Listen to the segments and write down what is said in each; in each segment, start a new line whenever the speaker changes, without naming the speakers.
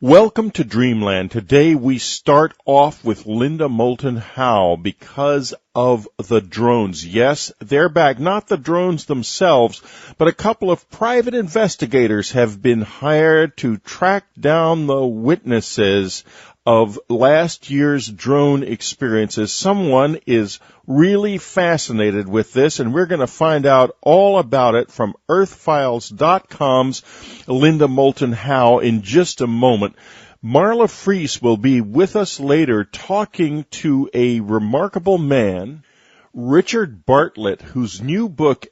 Welcome to Dreamland. Today we start off with Linda Moulton Howe because of the drones. Yes, they're back. Not the drones themselves, but a couple of private investigators have been hired to track down the witnesses of last year's drone experiences. Someone is really fascinated with this, and we're going to find out all about it from EarthFiles.com's Linda Moulton Howe in just a moment. Marla Freese will be with us later talking to a remarkable man, Richard Bartlett, whose new book,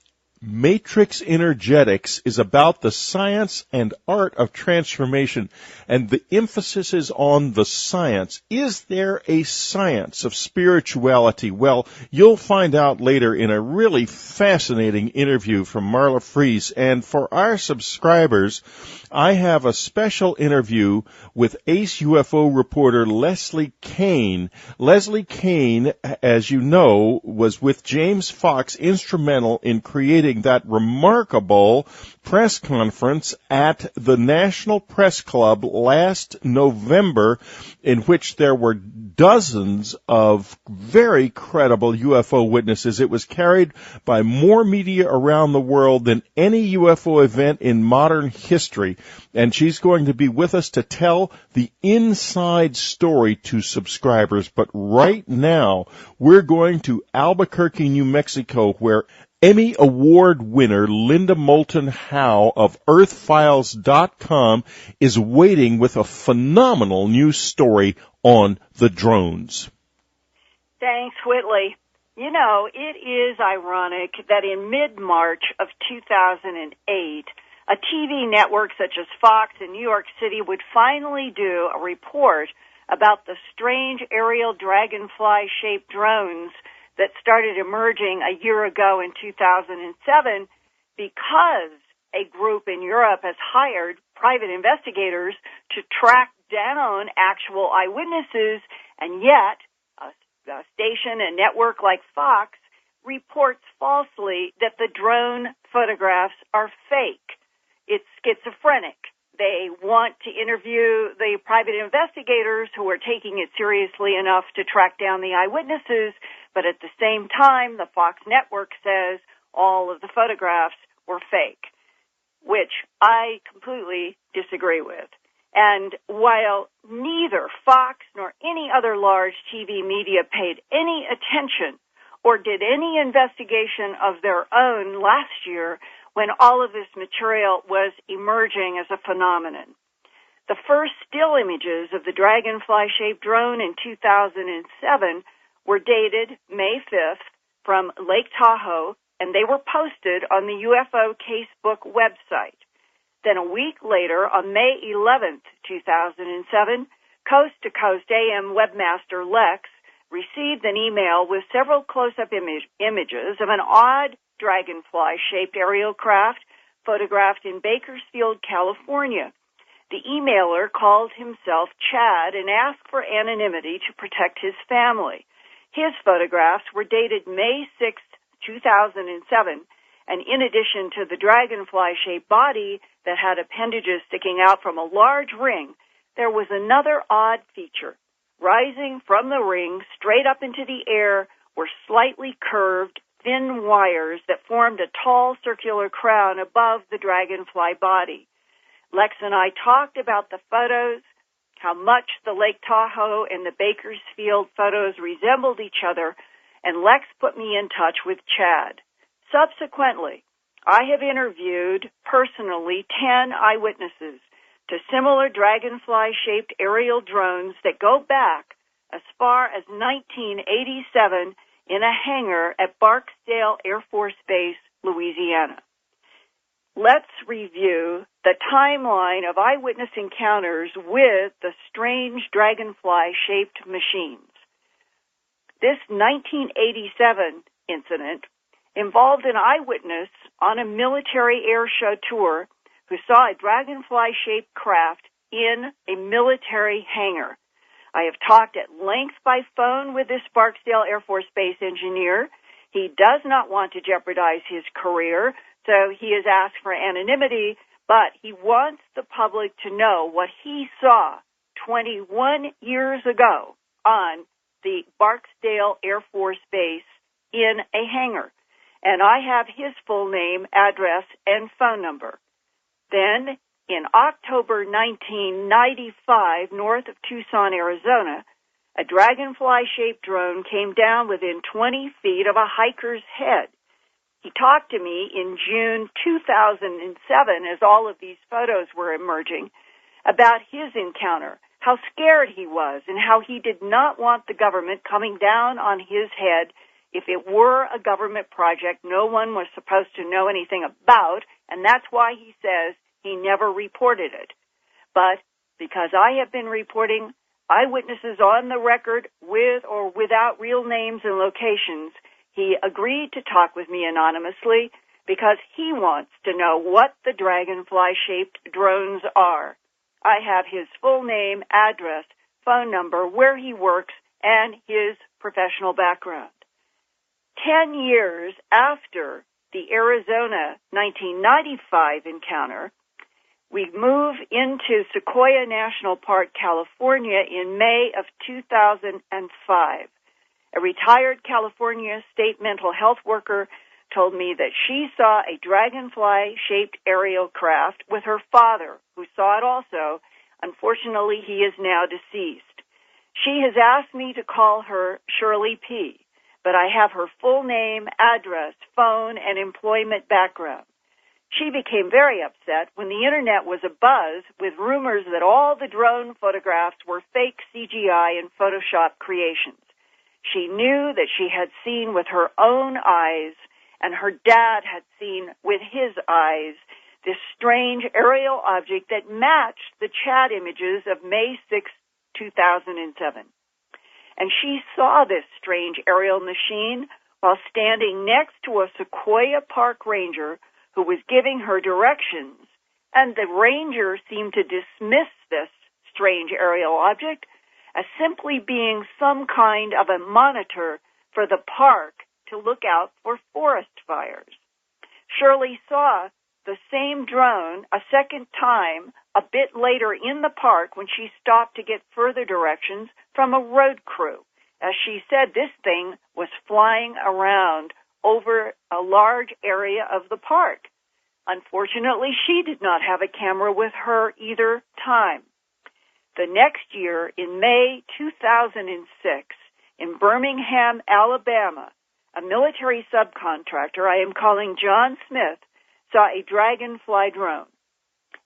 Matrix Energetics, is about the science and art of transformation, and the emphasis is on the science. Is there a science of spirituality? Well, you'll find out later in a really fascinating interview from Marla Freese. And for our subscribers, I have a special interview with ace UFO reporter Leslie Kean. Leslie Kean, as you know, was with James Fox, instrumental in creating that remarkable press conference at the National Press Club last November, in which there were dozens of very credible UFO witnesses. It was carried by more media around the world than any UFO event in modern history. And she's going to be with us to tell the inside story to subscribers. But right now, we're going to Albuquerque, New Mexico, where Emmy Award winner Linda Moulton Howe of EarthFiles.com is waiting with a phenomenal news story on the drones.
Thanks, Whitley. You know, it is ironic that in mid-March of 2008, a TV network such as Fox in New York City would finally do a report about the strange aerial dragonfly-shaped drones that started emerging a year ago in 2007 because a group in Europe has hired private investigators to track down actual eyewitnesses, and yet a station and network like Fox reports falsely that the drone photographs are fake. It's schizophrenic. They want to interview the private investigators who are taking it seriously enough to track down the eyewitnesses, but at the same time, the Fox network says all of the photographs were fake, which I completely disagree with. And while neither Fox nor any other large TV media paid any attention or did any investigation of their own last year when all of this material was emerging as a phenomenon, the first still images of the dragonfly-shaped drone in 2007 were dated May 5th from Lake Tahoe, and they were posted on the UFO Casebook website. Then a week later, on May 11th, 2007, Coast to Coast AM webmaster Lex received an email with several close-up images of an odd dragonfly-shaped aerial craft photographed in Bakersfield, California. The emailer called himself Chad and asked for anonymity to protect his family. His photographs were dated May 6, 2007, and in addition to the dragonfly-shaped body that had appendages sticking out from a large ring, there was another odd feature. Rising from the ring straight up into the air were slightly curved, thin wires that formed a tall circular crown above the dragonfly body. Lex and I talked about the photos, how much the Lake Tahoe and the Bakersfield photos resembled each other, and Lex put me in touch with Chad. Subsequently, I have interviewed personally 10 eyewitnesses to similar dragonfly-shaped aerial drones that go back as far as 1987 in a hangar at Barksdale Air Force Base, Louisiana. Let's review the timeline of eyewitness encounters with the strange dragonfly-shaped machines. This 1987 incident involved an eyewitness on a military air show tour who saw a dragonfly-shaped craft in a military hangar. I have talked at length by phone with this Barksdale Air Force Base engineer. He does not want to jeopardize his career, so he has asked for anonymity, But he wants the public to know what he saw 21 years ago on the Barksdale Air Force Base in a hangar. And I have his full name, address, and phone number. Then, in October 1995, north of Tucson, Arizona, a dragonfly-shaped drone came down within 20 feet of a hiker's head. He talked to me in June 2007, as all of these photos were emerging, about his encounter, how scared he was, and how he did not want the government coming down on his head. If it were a government project, no one was supposed to know anything about, and that's why he says he never reported it. But because I have been reporting eyewitnesses on the record with or without real names and locations, he agreed to talk with me anonymously because he wants to know what the dragonfly-shaped drones are. I have his full name, address, phone number, where he works, and his professional background. 10 years after the Arizona 1995 encounter, we move into Sequoia National Park, California in May of 2005. A retired California state mental health worker told me that she saw a dragonfly-shaped aerial craft with her father, who saw it also. Unfortunately, he is now deceased. She has asked me to call her Shirley P., but I have her full name, address, phone, and employment background. She became very upset when the Internet was abuzz with rumors that all the drone photographs were fake CGI and Photoshop creations. She knew that she had seen with her own eyes, and her dad had seen with his eyes, this strange aerial object that matched the chat images of May 6, 2007. And she saw this strange aerial machine while standing next to a Sequoia Park ranger who was giving her directions, and the ranger seemed to dismiss this strange aerial object as simply being some kind of a monitor for the park to look out for forest fires. Shirley saw the same drone a second time a bit later in the park when she stopped to get further directions from a road crew. As she said, this thing was flying around over a large area of the park. Unfortunately, she did not have a camera with her either time. The next year, in May 2006, in Birmingham, Alabama, a military subcontractor I am calling John Smith saw a dragonfly drone.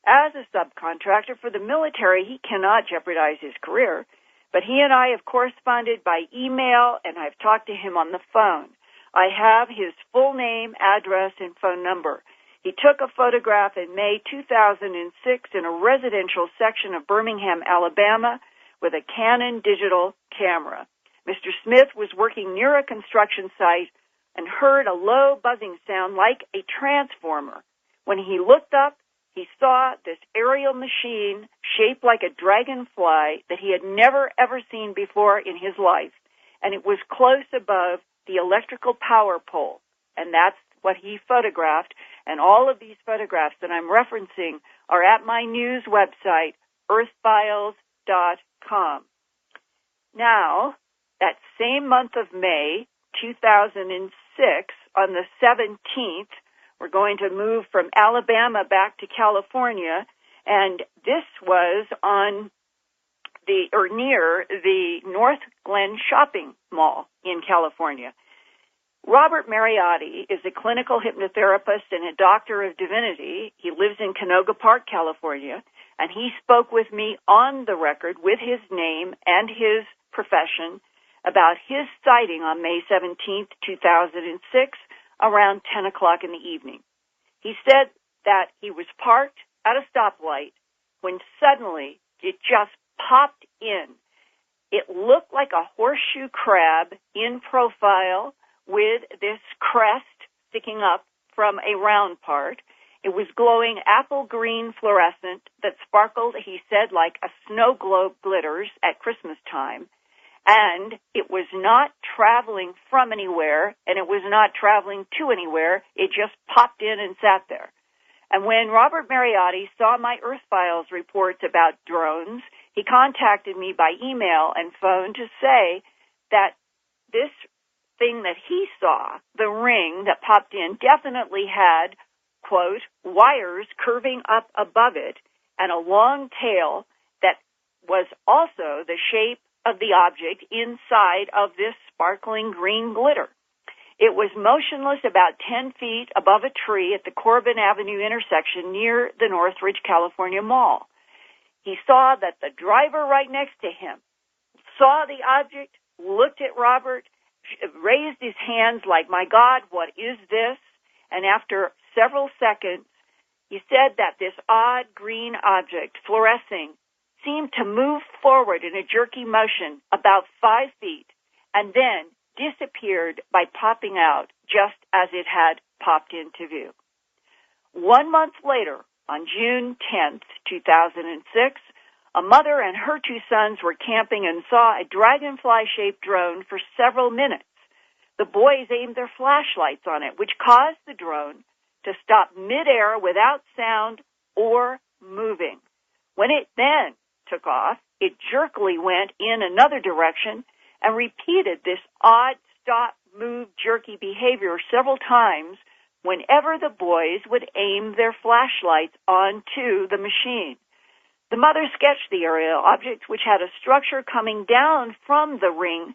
As a subcontractor for the military, he cannot jeopardize his career, but he and I have corresponded by email, and I've talked to him on the phone. I have his full name, address, and phone number. He took a photograph in May 2006 in a residential section of Birmingham, Alabama, with a Canon digital camera. Mr. Smith was working near a construction site and heard a low buzzing sound like a transformer. When he looked up, he saw this aerial machine shaped like a dragonfly that he had never, ever seen before in his life, and it was close above the electrical power pole, and that's what he photographed. And all of these photographs that I'm referencing are at my news website, earthfiles.com. Now, that same month of May 2006, on the 17th, we're going to move from Alabama back to California, and this was on near the North Glen Shopping Mall in California. Robert Mariotti is a clinical hypnotherapist and a doctor of divinity. He lives in Canoga Park, California, and he spoke with me on the record with his name and his profession about his sighting on May 17th, 2006, around 10 o'clock in the evening. He said that he was parked at a stoplight when suddenly it just popped in. It looked like a horseshoe crab in profile with this crest sticking up from a round part. It was glowing apple green fluorescent that sparkled, he said, like a snow globe glitters at Christmas time. And it was not traveling from anywhere, and it was not traveling to anywhere. It just popped in and sat there. And when Robert Mariotti saw my Earth Files reports about drones, he contacted me by email and phone to say that this thing that he saw, the ring that popped in, definitely had, quote, wires curving up above it and a long tail that was also the shape of the object inside of this sparkling green glitter. It was motionless about 10 feet above a tree at the Corbin Avenue intersection near the Northridge, California Mall. He saw that the driver right next to him saw the object, looked at Robert, raised his hands like, my God, what is this? And after several seconds, he said that this odd green object, fluorescing, seemed to move forward in a jerky motion about 5 feet and then disappeared by popping out just as it had popped into view. 1 month later, on June 10th, 2006, a mother and her 2 sons were camping and saw a dragonfly-shaped drone for several minutes. The boys aimed their flashlights on it, which caused the drone to stop midair without sound or moving. When it then took off, it jerkily went in another direction and repeated this odd stop, move, jerky behavior several times whenever the boys would aim their flashlights onto the machine. The mother sketched the aerial object, which had a structure coming down from the ring,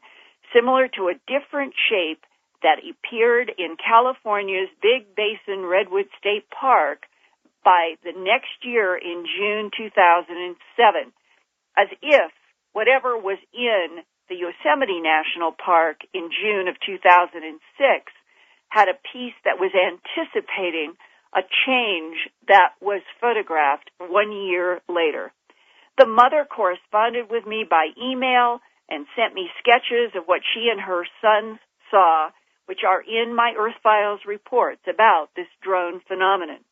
similar to a different shape that appeared in California's Big Basin Redwood State Park by the next year in June 2007, as if whatever was in the Yosemite National Park in June of 2006 had a piece that was anticipating a change that was photographed 1 year later. The mother corresponded with me by email and sent me sketches of what she and her sons saw, which are in my Earth Files reports about this drone phenomenon.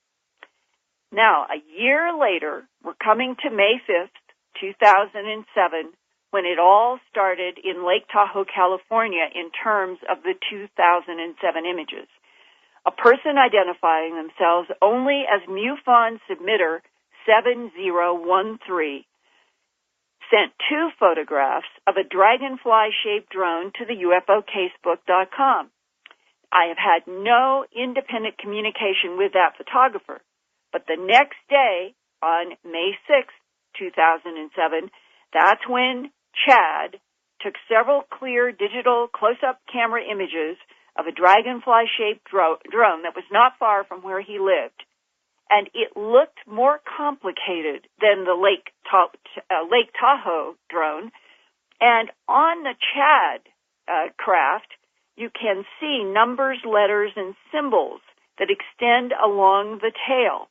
Now, a year later, we're coming to May 5th, 2007, when it all started in Lake Tahoe, California, in terms of the 2007 images. A person identifying themselves only as MUFON submitter 7013 sent 2 photographs of a dragonfly-shaped drone to the UFOcasebook.com. I have had no independent communication with that photographer, but the next day, on May 6th, 2007, that's when Chad took several clear digital close-up camera images of a dragonfly-shaped drone that was not far from where he lived. And it looked more complicated than the Lake Tahoe drone. And on the Chad craft, you can see numbers, letters, and symbols that extend along the tail.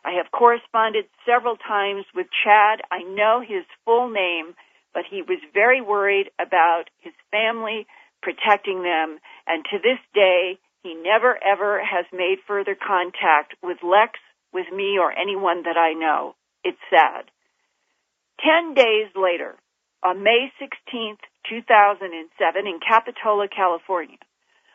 I have corresponded several times with Chad. I know his full name, but he was very worried about his family, protecting them, and to this day, he never, ever has made further contact with Lex, with me, or anyone that I know. It's sad. 10 days later, on May 16th, 2007, in Capitola, California,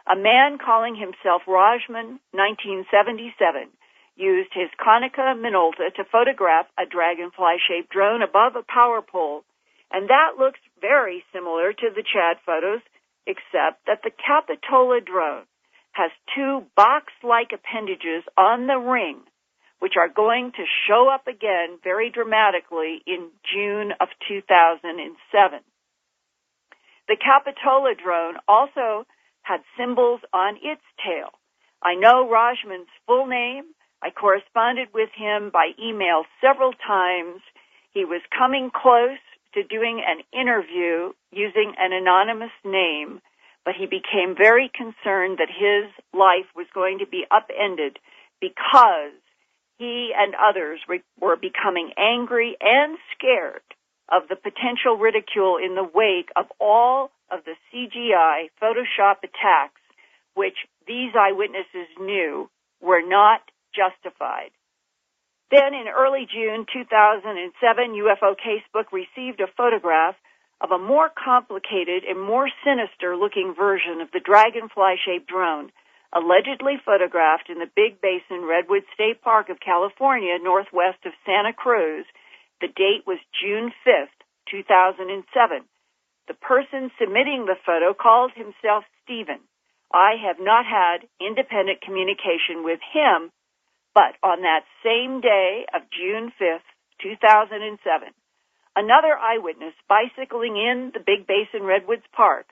a man calling himself Rajman 1977 used his Konica Minolta to photograph a dragonfly-shaped drone above a power pole, and that looks very similar to the Chad photos, except that the Capitola drone has 2 box-like appendages on the ring, which are going to show up again very dramatically in June of 2007. The Capitola drone also had symbols on its tail. I know Rajman's full name. I corresponded with him by email several times. He was coming close to doing an interview using an anonymous name, but he became very concerned that his life was going to be upended because he and others were becoming angry and scared of the potential ridicule in the wake of all of the CGI Photoshop attacks, which these eyewitnesses knew were not justified. Then in early June 2007, UFO Casebook received a photograph of a more complicated and more sinister-looking version of the dragonfly-shaped drone, allegedly photographed in the Big Basin Redwood State Park of California, northwest of Santa Cruz. The date was June 5th, 2007. The person submitting the photo called himself Stephen. I have not had independent communication with him, but on that same day of June 5th, 2007, another eyewitness bicycling in the Big Basin Redwoods Park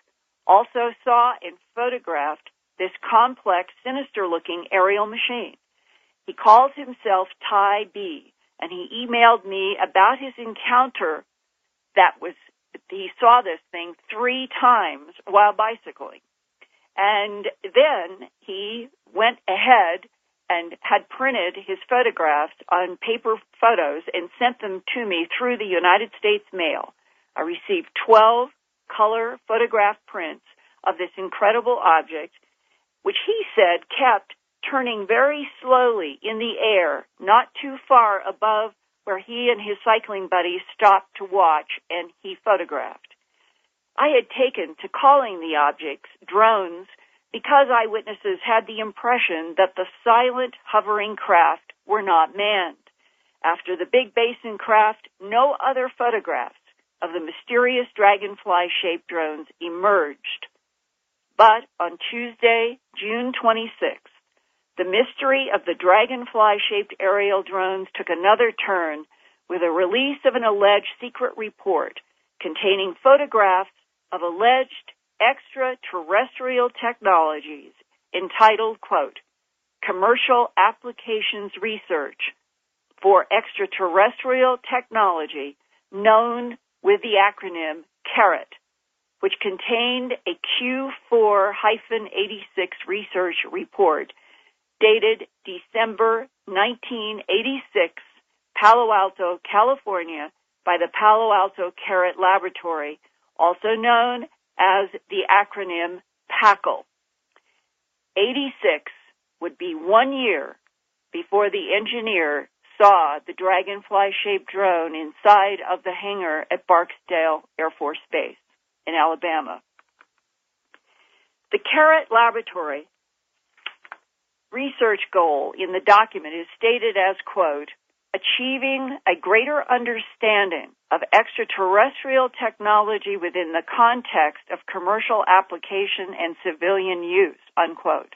also saw and photographed this complex, sinister-looking aerial machine. He called himself Ty B, and he emailed me about his encounter he saw this thing 3 times while bicycling. And then he went ahead and had printed his photographs on paper photos and sent them to me through the United States mail. I received 12 color photograph prints of this incredible object, which he said kept turning very slowly in the air, not too far above where he and his cycling buddies stopped to watch, and he photographed. I had taken to calling the objects drones because eyewitnesses had the impression that the silent, hovering craft were not manned. After the Big Basin craft, no other photographs of the mysterious dragonfly-shaped drones emerged. But on Tuesday, June 26th, the mystery of the dragonfly-shaped aerial drones took another turn with a release of an alleged secret report containing photographs of alleged extraterrestrial technologies entitled, quote, Commercial Applications Research for Extraterrestrial Technology, known with the acronym CARET, which contained a Q4-86 research report dated December 1986, Palo Alto, California, by the Palo Alto CARET Laboratory, also known as the acronym PACL. 86 would be 1 year before the engineer saw the dragonfly-shaped drone inside of the hangar at Barksdale Air Force Base in Alabama. The CARET Laboratory research goal in the document is stated as, quote, achieving a greater understanding of extraterrestrial technology within the context of commercial application and civilian use, unquote.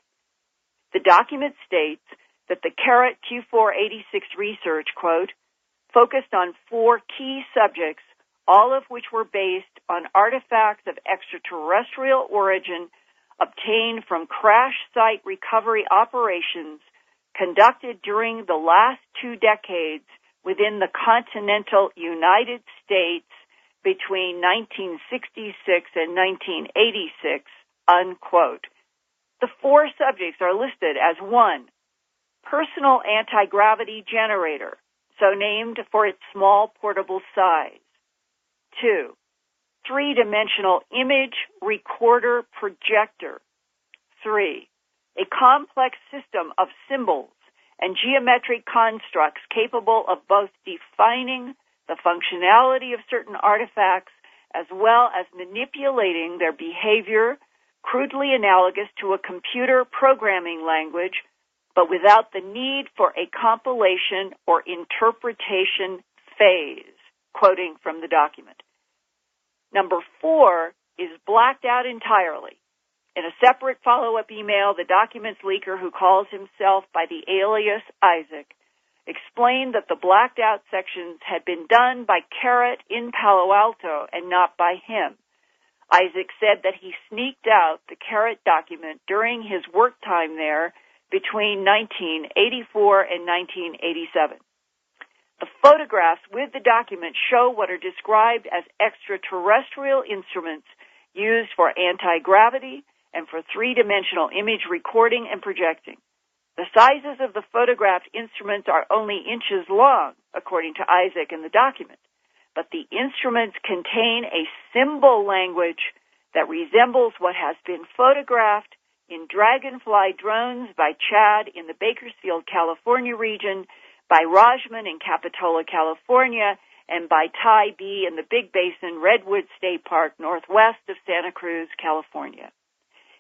The document states that the CARET Q4-86 research, quote, focused on 4 key subjects, all of which were based on artifacts of extraterrestrial origin obtained from crash site recovery operations conducted during the last 2 decades within the continental United States between 1966 and 1986, unquote. The 4 subjects are listed as 1, personal anti-gravity generator, so named for its small portable size. 2, 3-dimensional image recorder projector. 3, a complex system of symbols and geometric constructs capable of both defining the functionality of certain artifacts as well as manipulating their behavior, crudely analogous to a computer programming language, but without the need for a compilation or interpretation phase, quoting from the document. Number 4 is blacked out entirely. In a separate follow-up email, the document's leaker, who calls himself by the alias Isaac, explained that the blacked-out sections had been done by CARET in Palo Alto and not by him. Isaac said that he sneaked out the CARET document during his work time there between 1984 and 1987. The photographs with the document show what are described as extraterrestrial instruments used for anti-gravity and for 3-dimensional image recording and projecting. The sizes of the photographed instruments are only inches long, according to Isaac in the document, but the instruments contain a symbol language that resembles what has been photographed in dragonfly drones by Chad in the Bakersfield, California region, by Rajman in Capitola, California, and by Ty B in the Big Basin Redwood State Park northwest of Santa Cruz, California.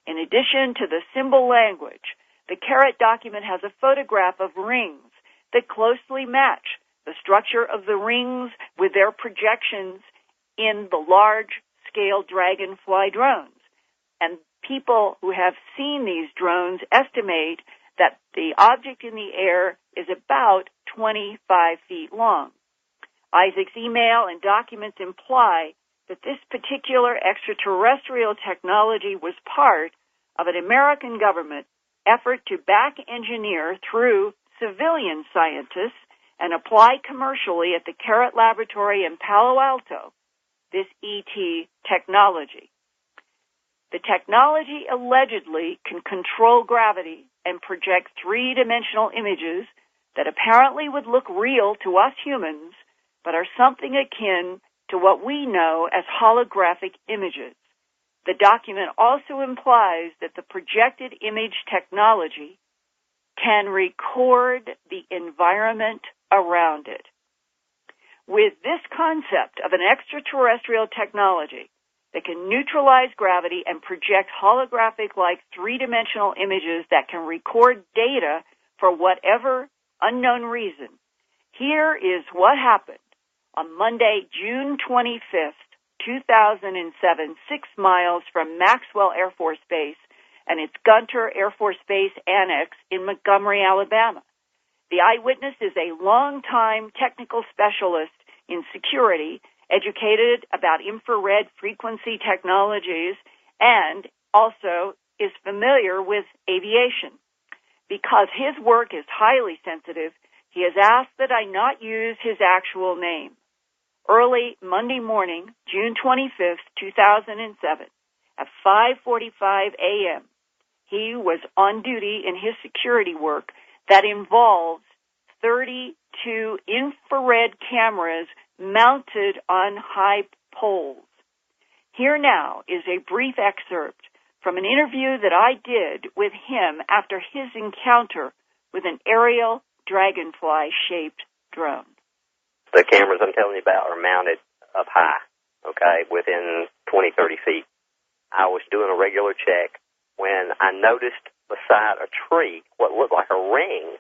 In addition to the symbol language, the CARET document has a photograph of rings that closely match the structure of the rings with their projections in the large-scale Dragonfly drones. And people who have seen these drones estimate that the object in the air is about 25 feet long. Isaac's email and documents imply that this particular extraterrestrial technology was part of an American government effort to back-engineer through civilian scientists and apply commercially at the CARET Laboratory in Palo Alto this ET technology. The technology allegedly can control gravity and project three-dimensional images that apparently would look real to us humans, but are something akin to what we know as holographic images. The document also implies that the projected image technology can record the environment around it. With this concept of an extraterrestrial technology that can neutralize gravity and project holographic-like three-dimensional images that can record data for whatever unknown reason, here is what happened on Monday, June 25th, 2007, 6 miles from Maxwell Air Force Base and its Gunter Air Force Base Annex in Montgomery, Alabama. The eyewitness is a longtime technical specialist in security, educated about infrared frequency technologies, and also is familiar with aviation. Because his work is highly sensitive, he has asked that I not use his actual name. Early Monday morning, June 25th, 2007, at 5:45 a.m., he was on duty in his security work that involves 32 infrared cameras mounted on high poles. Here now is a brief excerpt from an interview that I did with him after his encounter with an aerial dragonfly-shaped drone.
The cameras I'm telling you about are mounted up high, okay, within 20, 30 feet. I was doing a regular check when I noticed beside a tree what looked like a ring.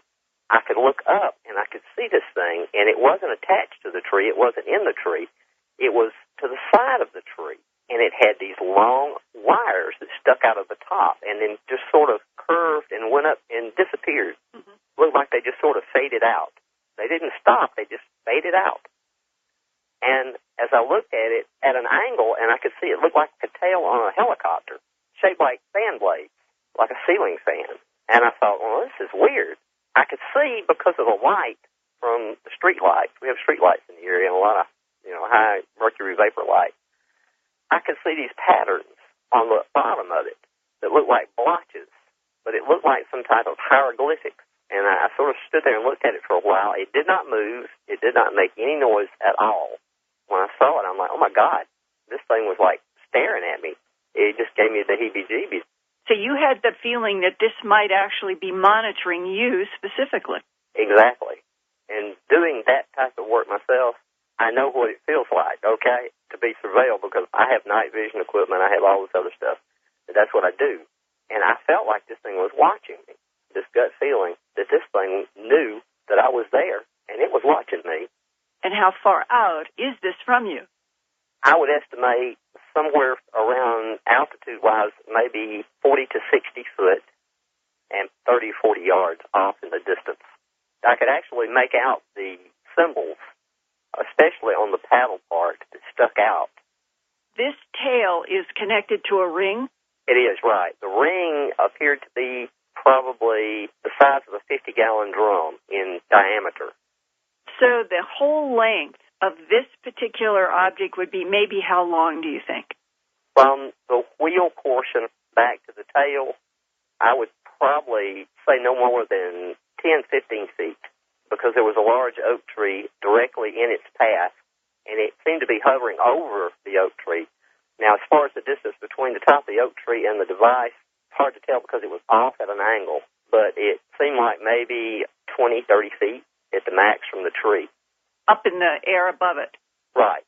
I could look up and I could see this thing, and it wasn't attached to the tree. It wasn't in the tree. It was to the side of the tree, and it had these long wires that stuck out of the top and then just sort of curved and went up and disappeared. Mm-hmm. Looked like they just sort of faded out. They didn't stop. They just faded out. And as I looked at it at an angle, and I could see it looked like a tail on a helicopter, shaped like fan blades, like a ceiling fan. And I thought, well, this is weird. I could see because of the light from the street lights. We have street lights in the area and a lot of, high mercury vapor light. I could see these patterns on the bottom of it that looked like blotches, but it looked like some type of hieroglyphics. And I sort of stood there and looked at it for a while. It did not move. It did not make any noise at all. When I saw it, I'm like, oh, my God, this thing was like staring at me. It just gave me the heebie-jeebies.
So you had the feeling that this might actually be monitoring you specifically.
Exactly. And doing that type of work myself, I know what it feels like, okay, to be surveilled because I have night vision equipment. I have all this other stuff. And that's what I do. And I felt like this thing was watching me, this gut feeling that this thing knew that I was there and it was watching me.
And how far out is this from you?
I would estimate somewhere around altitude-wise, maybe 40 to 60 foot and 30, 40 yards off in the distance. I could actually make out the symbols, especially on the paddle part that stuck out.
This tail is connected to a ring?
It is, right. The ring appeared to be probably the size of a 50-gallon drum in diameter.
So the whole length of this particular object would be maybe how long, do you think?
From the wheel portion back to the tail, I would probably say no more than 10, 15 feet because there was a large oak tree directly in its path, and it seemed to be hovering over the oak tree. Now, as far as the distance between the top of the oak tree and the device, it's hard to tell because it was off at an angle, but it seemed like maybe 20, 30 feet at the max from the tree.
Up in the air above it.
Right.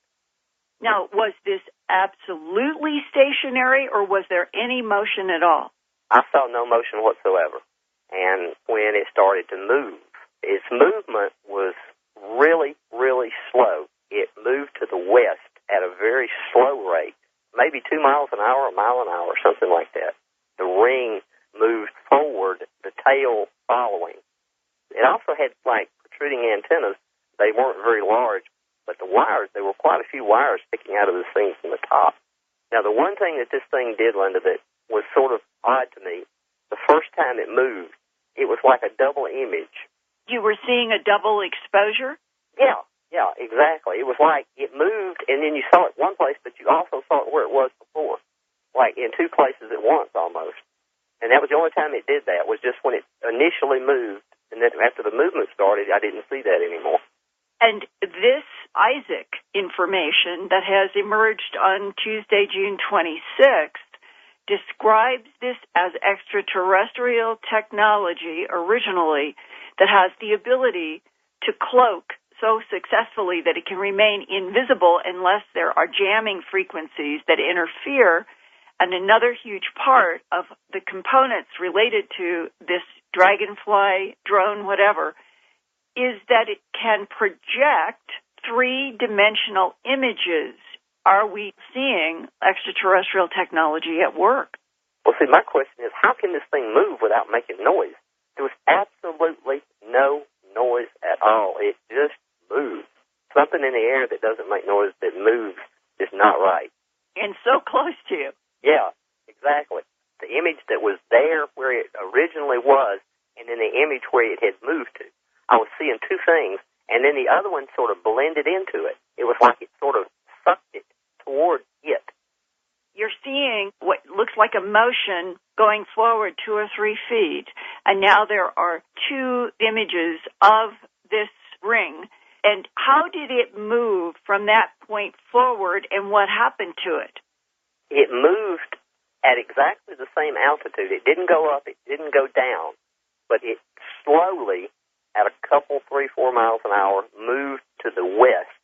Now, Now, was this absolutely stationary, or was there any motion at all?
I saw no motion whatsoever. And when it started to move, its movement was really, really slow. It moved to the west at a very slow rate, maybe 2 miles an hour, a mile an hour, something like that. The ring moved forward, the tail following. It also had, like, protruding antennas. They weren't very large, but the wires, there were quite a few wires sticking out of this thing from the top. Now, the one thing that this thing did, Linda, that was sort of odd to me, the first time it moved, it was like a double image.
You were seeing a double exposure?
Yeah, exactly. It was like it moved, and then you saw it one place, but you also saw it where it was before, like in two places at once almost. And that was the only time it did that, was just when it initially moved, and then after the movement started, I didn't see that anymore.
And this Isaac information that has emerged on Tuesday, June 26th, describes this as extraterrestrial technology originally that has the ability to cloak so successfully that it can remain invisible unless there are jamming frequencies that interfere. And another huge part of the components related to this dragonfly, drone, whatever, is that it can project three-dimensional images. Are we seeing extraterrestrial technology at work?
Well, see, my question is, how can this thing move without making noise? There was absolutely no noise at all. It just moved. Something in the air that doesn't make noise that moves is not right.
And so close to you.
Yeah, exactly. The image that was there where it originally was, and then the image where it had moved to. I was seeing two things, and then the other one sort of blended into it. It was like it sort of sucked it toward it.
You're seeing what looks like a motion going forward 2 or 3 feet, and now there are two images of this ring. And how did it move from that point forward, and what happened to it?
It moved at exactly the same altitude. It didn't go up, it didn't go down, but it slowly, at a couple, 3-4 miles an hour, moved to the west.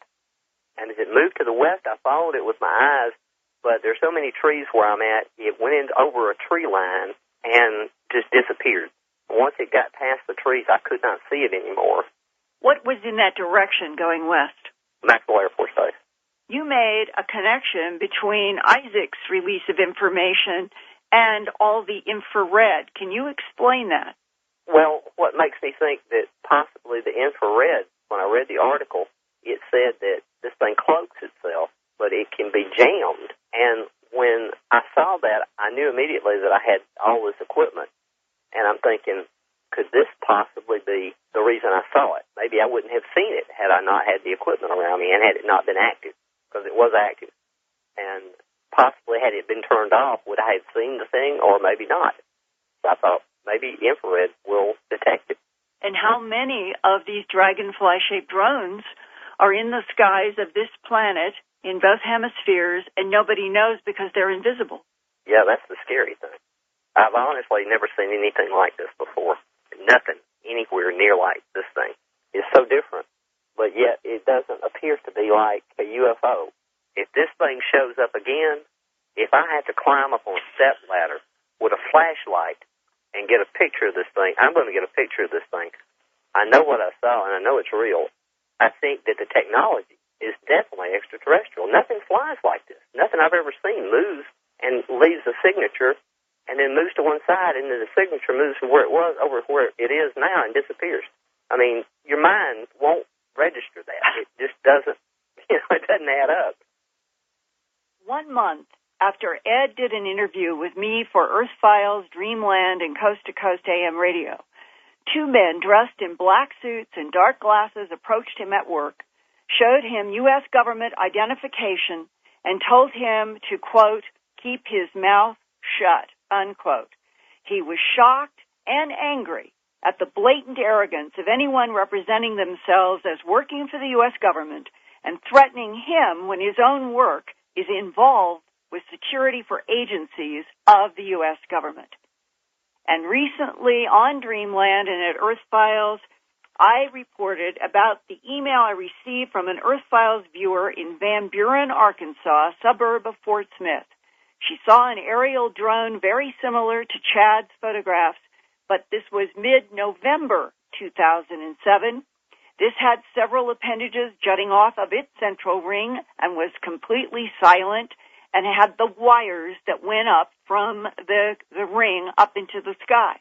And as it moved to the west, I followed it with my eyes, but there's so many trees where I'm at, it went in over a tree line and just disappeared. Once it got past the trees, I could not see it anymore.
What was in that direction going west?
Maxwell Air Force Base.
You made a connection between Isaac's release of information and all the infrared. Can you explain that?
Well, what makes me think that possibly the infrared, when I read the article, it said that this thing cloaks itself, but it can be jammed. And when I saw that, I knew immediately that I had all this equipment. And I'm thinking, could this possibly be the reason I saw it? Maybe I wouldn't have seen it had I not had the equipment around me and had it not been active, because it was active. And possibly had it been turned off, would I have seen the thing or maybe not? So I thought maybe infrared will detect it.
And how many of these dragonfly-shaped drones are in the skies of this planet in both hemispheres and nobody knows because they're invisible?
Yeah, that's the scary thing. I've honestly never seen anything like this before. Nothing anywhere near like this thing. It's so different, but yet it doesn't appear to be like a UFO. If this thing shows up again, if I have to climb up on a step ladder with a flashlight and get a picture of this thing, I'm going to get a picture of this thing. I know what I saw, and I know it's real. I think that the technology is definitely extraterrestrial. Nothing flies like this. Nothing I've ever seen moves and leaves a signature and then moves to one side, and then the signature moves from where it was over where it is now and disappears. I mean, your mind won't register that. It just doesn't, it doesn't add up.
1 month after Ed did an interview with me for Earth Files, Dreamland, and Coast to Coast AM radio, 2 men dressed in black suits and dark glasses approached him at work, showed him U.S. government identification, and told him to, quote, keep his mouth shut, unquote. He was shocked and angry at the blatant arrogance of anyone representing themselves as working for the U.S. government and threatening him when his own work is involved with security for agencies of the U.S. government. And recently on Dreamland and at Earth Files, I reported about the email I received from an Earth Files viewer in Van Buren, Arkansas, suburb of Fort Smith. She saw an aerial drone very similar to Chad's photographs, but this was mid-November 2007. This had several appendages jutting off of its central ring and was completely silent and had the wires that went up from the ring up into the sky.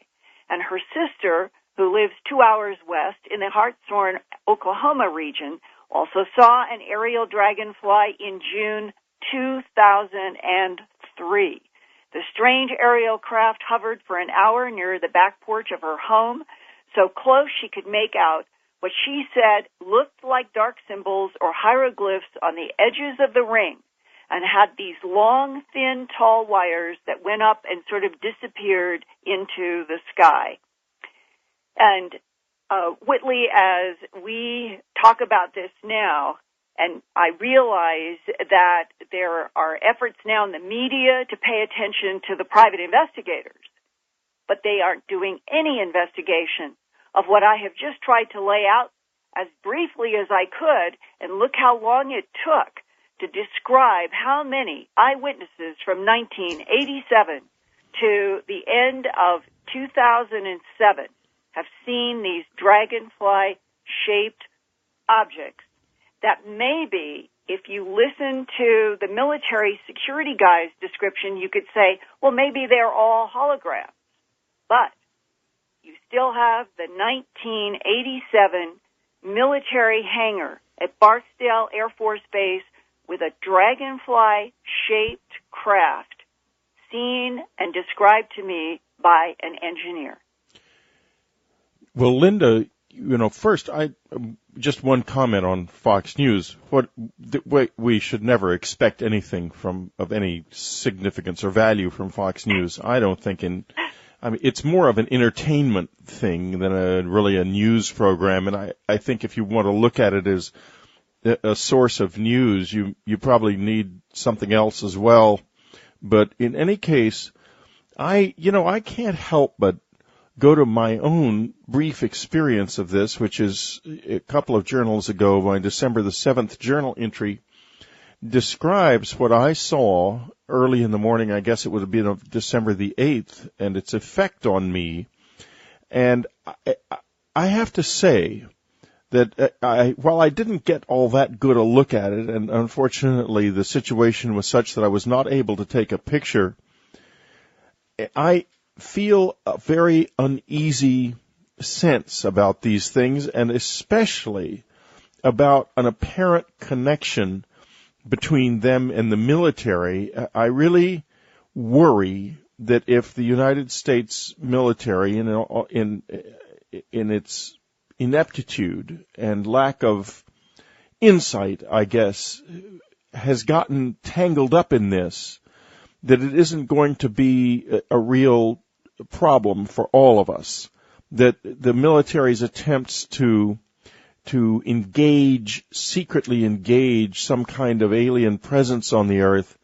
And her sister, who lives 2 hours west in the Hartshorn, Oklahoma region, also saw an aerial dragonfly in June 2003. The strange aerial craft hovered for an hour near the back porch of her home, so close she could make out what she said looked like dark symbols or hieroglyphs on the edges of the ring, and had these long, thin, tall wires that went up and sort of disappeared into the sky. And Whitley, as we talk about this now, and I realize that there are efforts now in the media to pay attention to the private investigators, but they aren't doing any investigation of what I have just tried to lay out as briefly as I could, and look how long it took to describe how many eyewitnesses from 1987 to the end of 2007 have seen these dragonfly-shaped objects that maybe, if you listen to the military security guy's description, you could say, well, maybe they're all holograms. But you still have the 1987 military hangar at Barksdale Air Force Base with a dragonfly-shaped craft seen and described to me by an engineer.
Well, Linda, first, just one comment on Fox News. We should never expect anything of any significance or value from Fox News. I don't think it's more of an entertainment thing than really a news program. And I think if you want to look at it as a source of news, you probably need something else as well. But in any case, I can't help but go to my own brief experience of this, which is a couple of journals ago. My December the 7th journal entry describes what I saw early in the morning. I guess it would have been of December the 8th, and its effect on me. And I have to say that while I didn't get all that good a look at it, and unfortunately the situation was such that I was not able to take a picture, I feel a very uneasy sense about these things, and especially about an apparent connection between them and the military. I really worry that if the United States military, in its ineptitude and lack of insight, I guess, has gotten tangled up in this, that it isn't going to be a real problem for all of us, that the military's attempts to secretly engage some kind of alien presence on the earth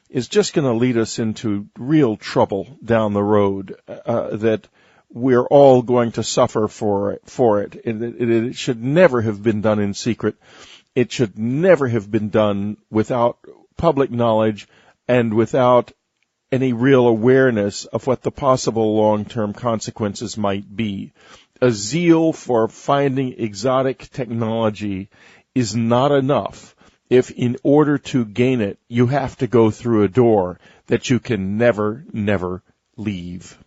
is just going to lead us into real trouble down the road, that we're all going to suffer for it. It should never have been done in secret. It should never have been done without public knowledge and without any real awareness of what the possible long-term consequences might be. A zeal for finding exotic technology is not enough if, in order to gain it, you have to go through a door that you can never leave.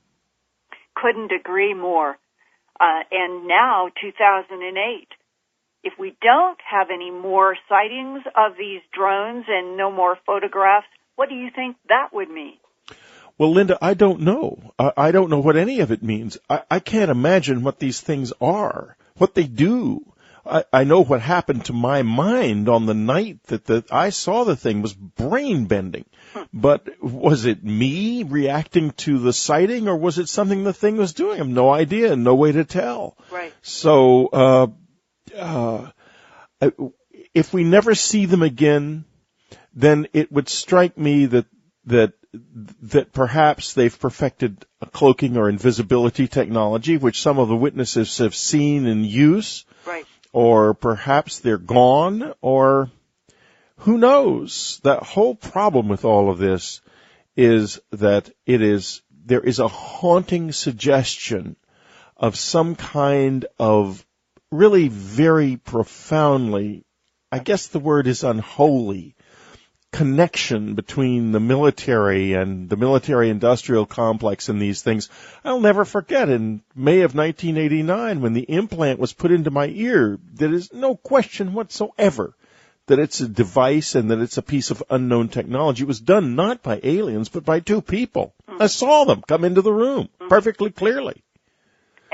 Couldn't agree more. And now, 2008, if we don't have any more sightings of these drones and no more photographs, what do you think that would mean?
Well, Linda, I don't know. I don't know what any of it means. I can't imagine what these things are, what they do. I know what happened to my mind on the night that I saw the thing was brain-bending. But was it me reacting to the sighting, or was it something the thing was doing? I have no idea and no way to tell.
Right.
So if we never see them again, then it would strike me that that perhaps they've perfected a cloaking or invisibility technology, which some of the witnesses have seen in use.
Right.
Or perhaps they're gone, or who knows? The whole problem with all of this is that there is a haunting suggestion of some kind of really very profoundly, I guess the word is unholy, connection between the military and the military-industrial complex and these things. I'll never forget in May of 1989 when the implant was put into my ear, there is no question whatsoever that it's a device and that it's a piece of unknown technology. It was done not by aliens, but by two people. I saw them come into the room perfectly clearly.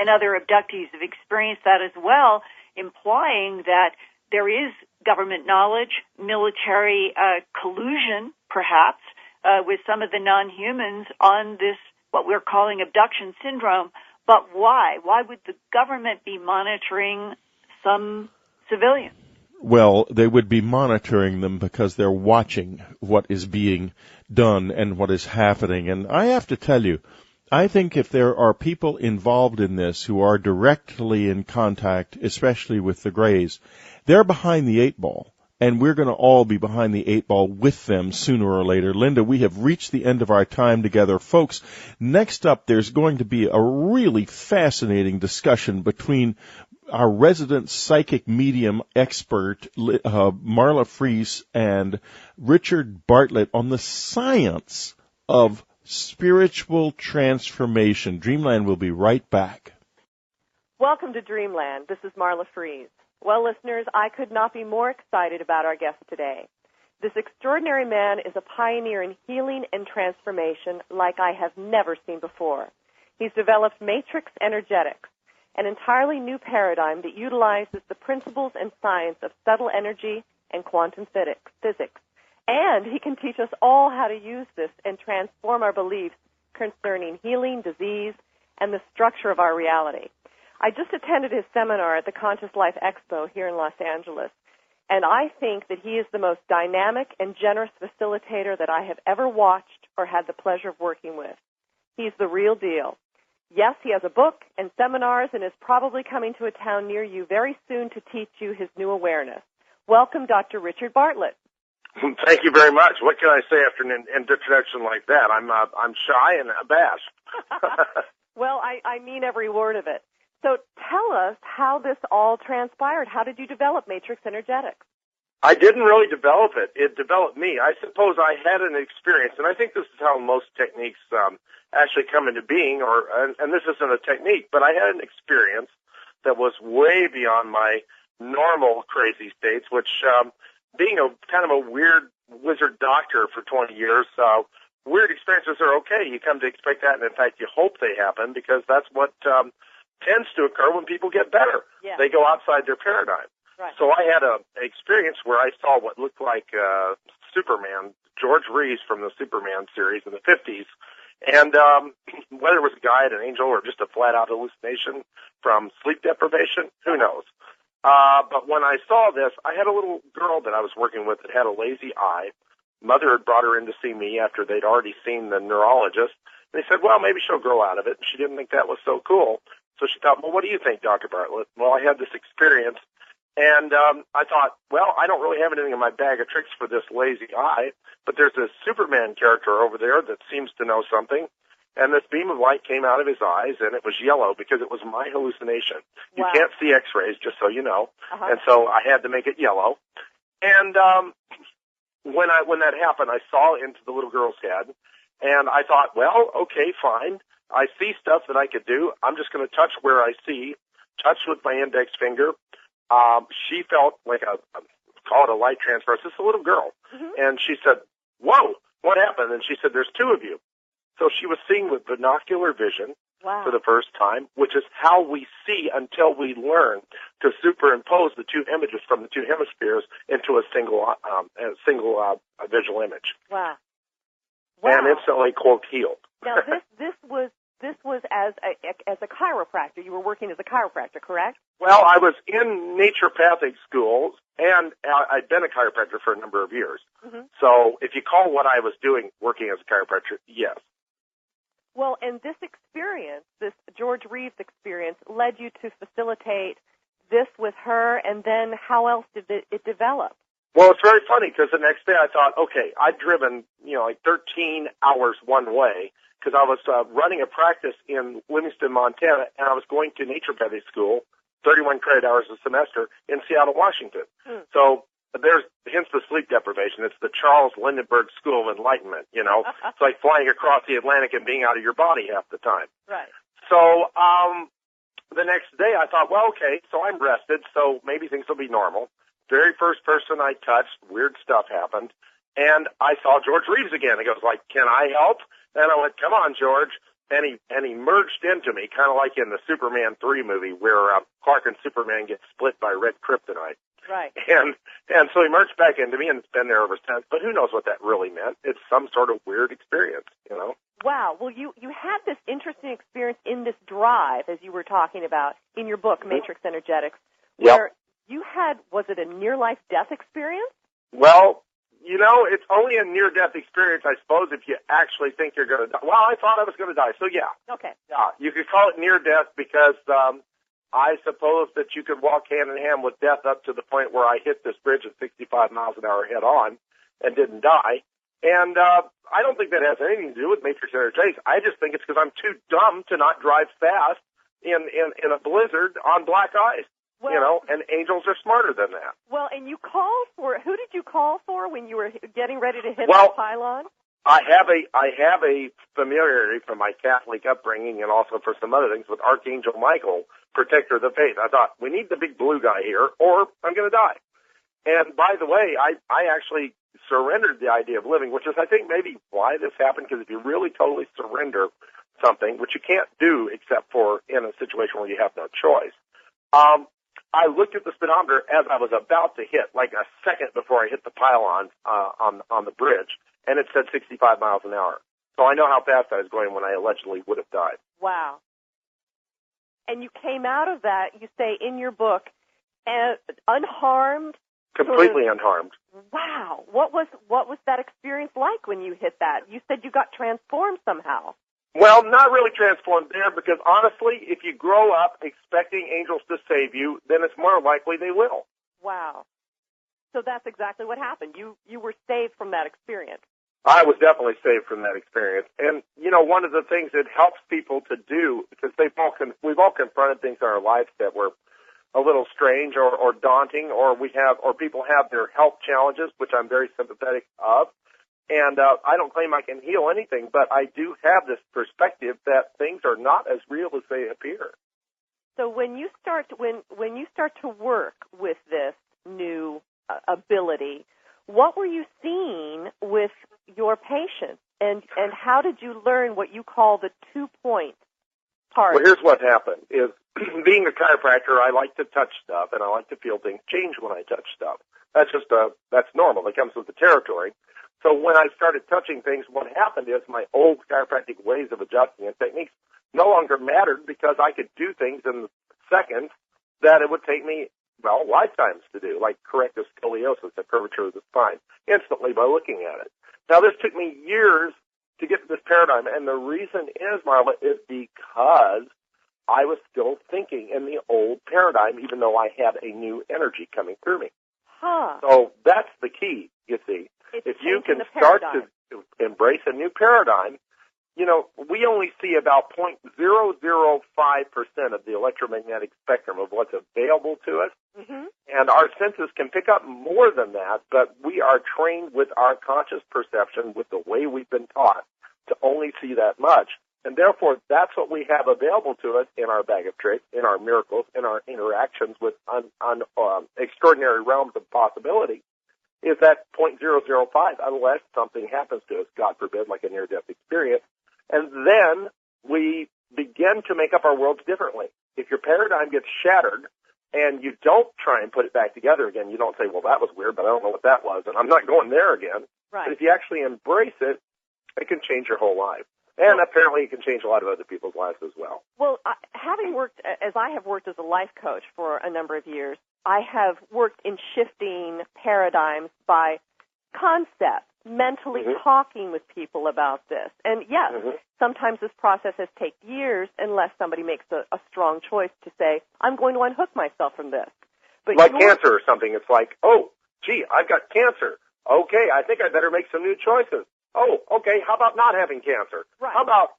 And other abductees have experienced that as well, implying that there is government knowledge, military collusion, perhaps, with some of the non-humans on this, what we're calling abduction syndrome. But why? Why would the government be monitoring some civilians?
Well, they would be monitoring them because they're watching what is being done and what is happening. And I have to tell you, I think if there are people involved in this who are directly in contact, especially with the Greys, they're behind the 8 ball. And we're going to all be behind the 8 ball with them sooner or later. Linda, we have reached the end of our time together. Folks, next up there's going to be a really fascinating discussion between our resident psychic medium expert, Marla Fries, and Richard Bartlett on the science of spiritual transformation. Dreamland will be right back.
Welcome to Dreamland. This is Marla Fries. Well, listeners, I could not be more excited about our guest today. This extraordinary man is a pioneer in healing and transformation like I have never seen before. He's developed matrix energetics, an entirely new paradigm that utilizes the principles and science of subtle energy and quantum physics. And he can teach us all how to use this and transform our beliefs concerning healing, disease, and the structure of our reality. I just attended his seminar at the Conscious Life Expo here in Los Angeles, and I think that he is the most dynamic and generous facilitator that I have ever watched or had the pleasure of working with. He's the real deal. Yes, he has a book and seminars and is probably coming to a town near you very soon to teach you his new awareness. Welcome, Dr. Richard Bartlett.
Thank you very much. What can I say after an introduction like that? I'm shy and abashed.
Well, I mean every word of it. So tell us how this all transpired. How did you develop Matrix Energetics?
I didn't really develop it. It developed me. I suppose I had an experience, and I think this is how most techniques actually come into being, and this isn't a technique, but I had an experience that was way beyond my normal crazy states, which being a kind of a weird wizard doctor for 20 years, weird experiences are okay. You come to expect that, and in fact, you hope they happen because that's what tends to occur when people get better.
Yeah.
They go outside their paradigm.
Right.
So I had an experience where I saw what looked like Superman, George Reeves from the Superman series in the 50s, and whether it was a guide, an angel, or just a flat-out hallucination from sleep deprivation, who knows. But when I saw this, I had a little girl that I was working with that had a lazy eye. Mother had brought her in to see me after they'd already seen the neurologist. And they said, well, maybe she'll grow out of it. And she didn't think that was so cool. So she thought, well, what do you think, Dr. Bartlett? Well, I had this experience. And I thought, well, I don't really have anything in my bag of tricks for this lazy eye. But there's this Superman character over there that seems to know something. And this beam of light came out of his eyes, and it was yellow because it was my hallucination. You
Wow.
can't see X-rays, just so you know.
Uh-huh.
And so I had to make it yellow. And when that happened, I saw into the little girl's head, and I thought, well, okay, fine. I see stuff that I could do. I'm just going to touch where I see, touch with my index finger. She felt like call it a light transfer. It's just a little girl.
Mm-hmm.
And she said, whoa, what happened? And she said, there's two of you. So she was seeing with binocular vision.
Wow.
For the first time, which is how we see until we learn to superimpose the two images from the two hemispheres into a single visual image.
Wow.
And instantly, quote, healed.
Now, this was this was as a chiropractor. You were working as a chiropractor, correct?
Well, I was in naturopathic schools, and I'd been a chiropractor for a number of years. Mm-hmm. So if you call what I was doing working as a chiropractor, yes.
Well, and this experience, this George Reeves experience, led you to facilitate this with her, and then how else did it develop?
Well, it's very funny because the next day I thought, okay, I'd driven, like 13 hours one way because I was running a practice in Livingston, Montana, and I was going to naturopathic school, 31 credit hours a semester in Seattle, Washington. So there's hence the sleep deprivation. It's the Charles Lindbergh School of Enlightenment, It's like flying across the Atlantic and being out of your body half the time.
Right.
So the next day I thought, well, okay, so I'm rested, so maybe things will be normal. Very first person I touched, weird stuff happened, and I saw George Reeves again. He goes like, "Can I help?" And I went, "Come on, George." And he merged into me, kind of like in the Superman 3 movie where Clark and Superman get split by red kryptonite.
Right.
And so he merged back into me, and it's been there ever since. But who knows what that really meant? It's some sort of weird experience,
Wow. Well, you had this interesting experience in this drive, as you were talking about in your book, Matrix Energetics, where you had, was it a near-life death experience?
Well, it's only a near-death experience, I suppose, if you actually think you're going to die. Well, I thought I was going to die, so yeah.
Okay.
Yeah, you could call it near-death because I suppose that you could walk hand-in-hand with death up to the point where I hit this bridge at 65 miles an hour head-on and didn't die. And I don't think that has anything to do with Matrix Energetics. I just think it's because I'm too dumb to not drive fast in a blizzard on black ice.
Well,
and angels are smarter than that.
Well, and you called for, who did you call for when you were getting ready to hit the pylon?
I have a familiarity from my Catholic upbringing and also for some other things with Archangel Michael, protector of the faith. I thought, we need the big blue guy here or I'm going to die. And by the way, I actually surrendered the idea of living, which is I think maybe why this happened, because if you really totally surrender something, which you can't do except for in a situation where you have no choice, I looked at the speedometer as I was about to hit, like a second before I hit the pylon on the bridge, and it said 65 miles an hour. So I know how fast I was going when I allegedly would have died.
Wow. And you came out of that, you say in your book, unharmed?
Completely unharmed.
Wow. What was that experience like when you hit that? You said you got transformed somehow.
Well, not really transformed there because, honestly, if you grow up expecting angels to save you, then it's more likely they will.
Wow. So that's exactly what happened. You were saved from that experience.
I was definitely saved from that experience. And, one of the things it helps people to do, because we've all confronted things in our lives that were a little strange or daunting, or people have their health challenges, which I'm very sympathetic of. And I don't claim I can heal anything, but I do have this perspective that things are not as real as they appear.
So when you start to work with this new ability, what were you seeing with your patients, and how did you learn what you call the 2-point part?
Well, here's what happened: is being a chiropractor, I like to touch stuff, and I like to feel things change when I touch stuff. That's normal. It comes with the territory. So when I started touching things, what happened is my old chiropractic ways of adjusting and techniques no longer mattered because I could do things in seconds that it would take me, lifetimes to do, like correct the scoliosis, the curvature of the spine, instantly by looking at it. Now, this took me years to get to this paradigm, and the reason is, Marla, is because I was still thinking in the old paradigm, even though I had a new energy coming through me.
Huh.
So that's the key, you see. If you can start to embrace a new paradigm, we only see about 0.005% of the electromagnetic spectrum of what's available to us. Mm-hmm. And our senses can pick up more than that, but we are trained with our conscious perception, with the way we've been taught, to only see that much. And therefore, that's what we have available to us in our bag of tricks, in our miracles, in our interactions with extraordinary realms of possibility. Is that 0.005 unless something happens to us, God forbid, like a near-death experience. And then we begin to make up our worlds differently. If your paradigm gets shattered and you don't try and put it back together again, you don't say, well, that was weird, but I don't know what that was, and I'm not going there again.
Right.
But if you actually embrace it, it can change your whole life. And apparently it can change a lot of other people's lives as well.
Well, having worked, as I have worked as a life coach for a number of years, I have worked in shifting paradigms by concept, mentally talking with people about this. And yes, sometimes this process has taken years unless somebody makes a strong choice to say, I'm going to unhook myself from this. But
like cancer or something. It's like, oh, gee, I've got cancer. Okay, I think I better make some new choices. Oh, okay, how about not having cancer?
Right.
How about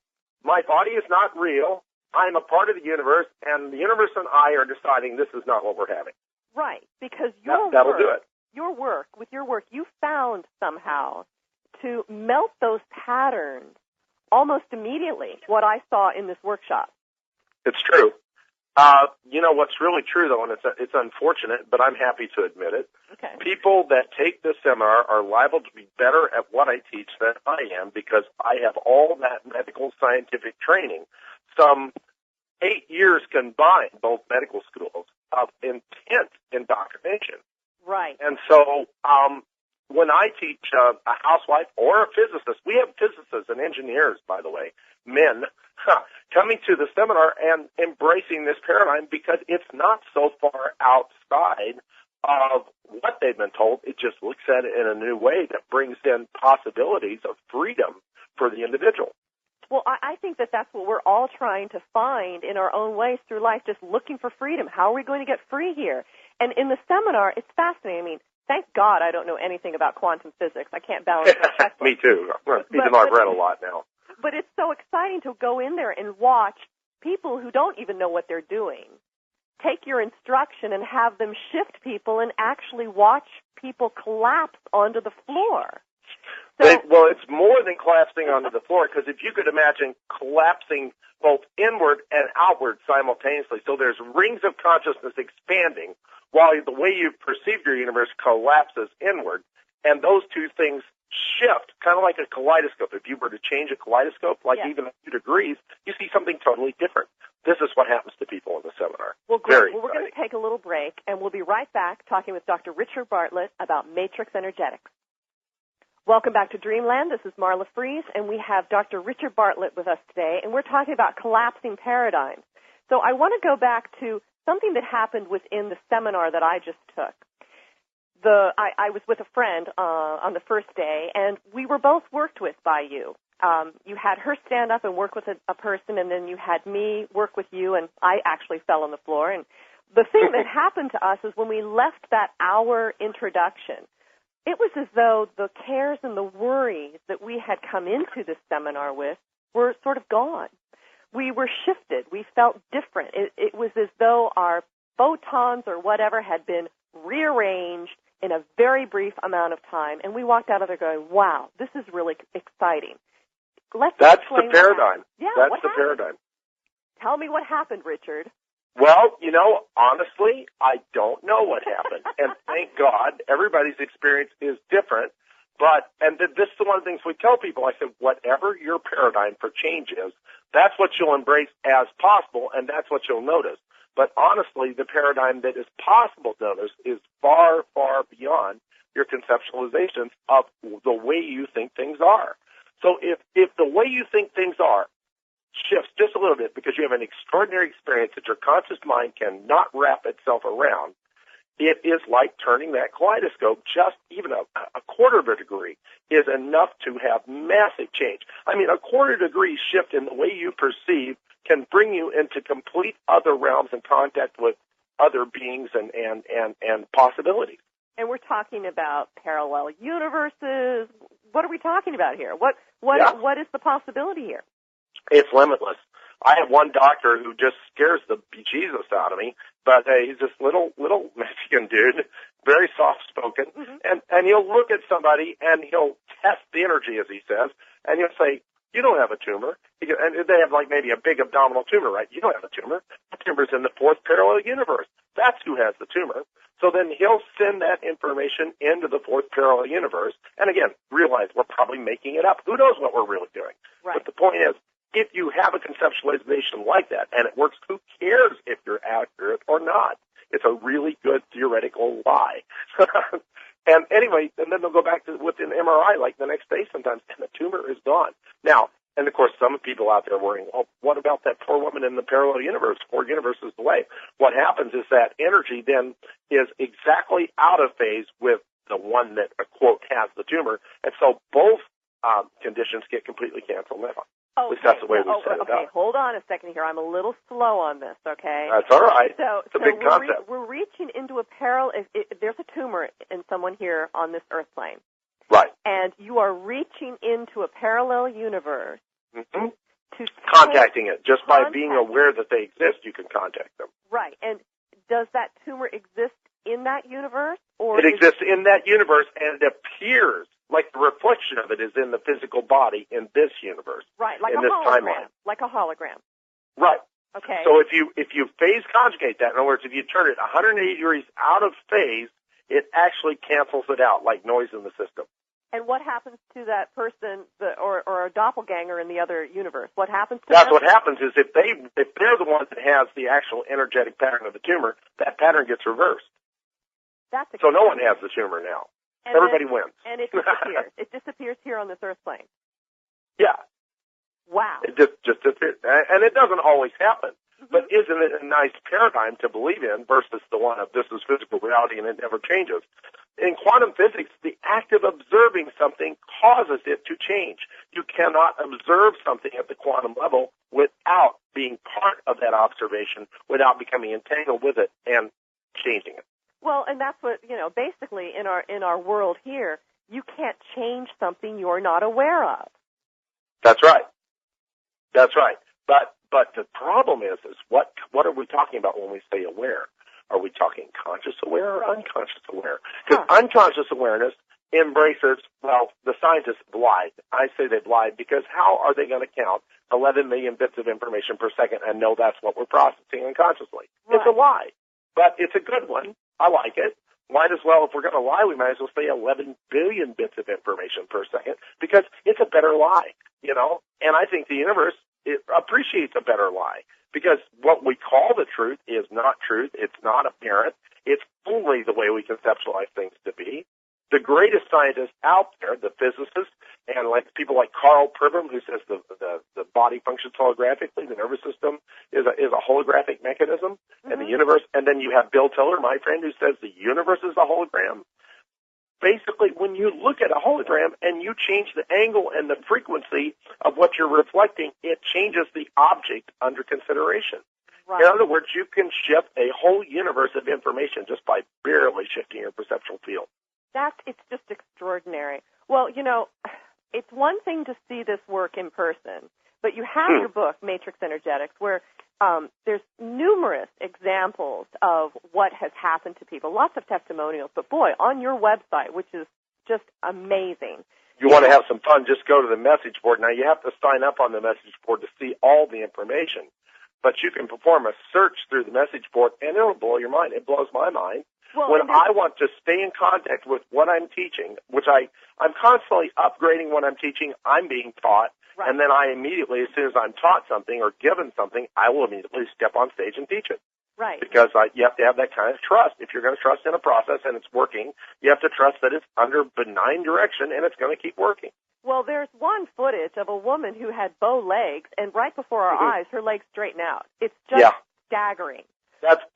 my body is not real, I'm a part of the universe, and the universe and I are deciding this is not what we're having.
Right, because
that'll do it.
With your work, you found somehow to melt those patterns almost immediately, what I saw in this workshop.
It's true. You know, what's really true, though, and it's unfortunate, but I'm happy to admit it,
okay.
People that take this seminar are liable to be better at what I teach than I am because I have all that medical scientific training, some 8 years combined, both medical schools, of intense indoctrination.
Right.
And so when I teach a housewife or a physicist, we have physicists and engineers, by the way, men, coming to the seminar and embracing this paradigm because it's not so far outside of what they've been told. It just looks at it in a new way that brings in possibilities of freedom for the individual.
Well, I think that that's what we're all trying to find in our own ways through life, just looking for freedom. How are we going to get free here? And in the seminar, it's fascinating. I mean, thank God I don't know anything about quantum physics. I can't balance the checkbook.
Me too. Even though I've read a lot now.
But it's so exciting to go in there and watch people who don't even know what they're doing take your instruction and have them shift people and actually watch people collapse onto the floor.
Well, it's more than collapsing onto the floor, because if you could imagine collapsing both inward and outward simultaneously, so there's rings of consciousness expanding while the way you perceive your universe collapses inward, and those two things shift, kind of like a kaleidoscope. If you were to change a kaleidoscope, like even a few degrees, you see something totally different. This is what happens to people in the seminar.
Well, great. Well, we're going to take a little break, and we'll be right back talking with Dr. Richard Bartlett about matrix energetics. Welcome back to Dreamland. This is Marla Fries, and we have Dr. Richard Bartlett with us today, and we're talking about collapsing paradigms. So I want to go back to something that happened within the seminar that I just took. I was with a friend on the first day, and we were both worked with by you. You had her stand up and work with a person, and then you had me work with you, and I actually fell on the floor. And the thing that happened to us is when we left that hour introduction, it was as though the cares and the worries that we had come into this seminar with were sort of gone. We were shifted. We felt different. It was as though our photons or whatever had been rearranged in a very brief amount of time, and we walked out of there going, wow, this is really exciting.
That's the paradigm.
Yeah,
that's the paradigm.
Tell me what happened, Richard.
Well, you know, honestly, I don't know what happened. And thank God, everybody's experience is different. And this is one of the things we tell people. I said, whatever your paradigm for change is, that's what you'll embrace as possible, and that's what you'll notice. But honestly, the paradigm that is possible to notice is far, far beyond your conceptualizations of the way you think things are. So if the way you think things are shifts just a little bit because you have an extraordinary experience that your conscious mind cannot wrap itself around, it is like turning that kaleidoscope. Just even a quarter of a degree is enough to have massive change. I mean, a quarter degree shift in the way you perceive can bring you into complete other realms and contact with other beings and possibilities.
And we're talking about parallel universes. What are we talking about here? What is the possibility here?
It's limitless. I have one doctor who just scares the bejesus out of me, but he's this little Mexican dude, very soft-spoken, and he'll look at somebody and he'll test the energy, as he says, and he'll say, you don't have a tumor. And they have like maybe a big abdominal tumor, right? You don't have a tumor. The tumor's in the fourth parallel universe. That's who has the tumor. So then he'll send that information into the fourth parallel universe. And again, realize we're probably making it up. Who knows what we're really doing?
Right.
But the point is, if you have a conceptualization like that and it works, who cares if you're accurate or not? It's a really good theoretical lie. And anyway, and then they'll go back to within MRI like the next day sometimes, and the tumor is gone. Now, And, of course, some people out there are worrying, well, what about that poor woman in the parallel universe, 4 universes away? What happens is that energy then is exactly out of phase with the one that, quote, has the tumor. And so both conditions get completely canceled out.
Okay.
At least that's the way we set it
Okay,
up.
hold on a second here. I'm a little slow on this, okay?
That's all right.
It's
a big concept.
We're reaching into a parallel. If there's a tumor in someone here on this Earth plane,
Right.
and you are reaching into a parallel universe to
contacting it. Just by being aware that they exist, you can contact them.
Right. And does that tumor exist in that universe? Or
it exists in that universe, and it appears like the reflection of it is in the physical body in this universe.
Right, like
in
a
this
hologram.
timeline.
Like a hologram.
Right.
Okay.
So if you phase conjugate that, in other words, if you turn it 180 degrees out of phase, it actually cancels it out like noise in the system.
And what happens to that person, or a doppelganger in the other universe? What happens to
That's
them?
what happens is if they're the one that has the actual energetic pattern of the tumor, that pattern gets reversed. So no one has the tumor now.
And
everybody wins.
And it disappears. It disappears here on this Earth plane.
Yeah.
Wow.
It just disappears. And it doesn't always happen. But isn't it a nice paradigm to believe in versus the one of this is physical reality and it never changes? In quantum physics, the act of observing something causes it to change. You cannot observe something at the quantum level without being part of that observation, without becoming entangled with it and changing it.
Well, and that's what, basically in our world here, you can't change something you're not aware of.
That's right. That's right. But the problem is what are we talking about when we say aware? Are we talking conscious aware or unconscious aware? Because unconscious awareness embraces, well, the scientists have lied. I say they've lied because how are they going to count 11 million bits of information per second and know that's what we're processing unconsciously? Right. It's a lie. But it's a good one. I like it. Might as well, if we're going to lie, we might as well say 11 billion bits of information per second because it's a better lie, And I think the universe appreciates a better lie because what we call the truth is not truth. It's not apparent. It's only the way we conceptualize things to be. The greatest scientists out there, the physicists, and like people like Carl Pribram, who says the body functions holographically, the nervous system is a holographic mechanism, and the universe. And then you have Bill Tiller, my friend, who says the universe is a hologram. Basically, when you look at a hologram and you change the angle and the frequency of what you're reflecting, it changes the object under consideration. Right. In other words, you can shift a whole universe of information just by barely shifting your perceptual field.
It's just extraordinary. Well, it's one thing to see this work in person, but you have your book, Matrix Energetics, where there's numerous examples of what has happened to people, lots of testimonials, but boy, on your website, which is just amazing.
You want to have some fun, just go to the message board. Now, you have to sign up on the message board to see all the information, but you can perform a search through the message board, and it'll blow your mind. It blows my mind. Well, when I want to stay in contact with what I'm teaching, which I'm constantly upgrading what I'm teaching, I'm being taught, right. And then I immediately, as soon as I'm taught something or given something, I will immediately step on stage and teach it.
Right.
Because you have to have that kind of trust. If you're going to trust in a process and it's working, you have to trust that it's under benign direction and it's going to keep working.
Well, there's one footage of a woman who had bow legs, and right before our eyes, her legs straighten out. It's just staggering.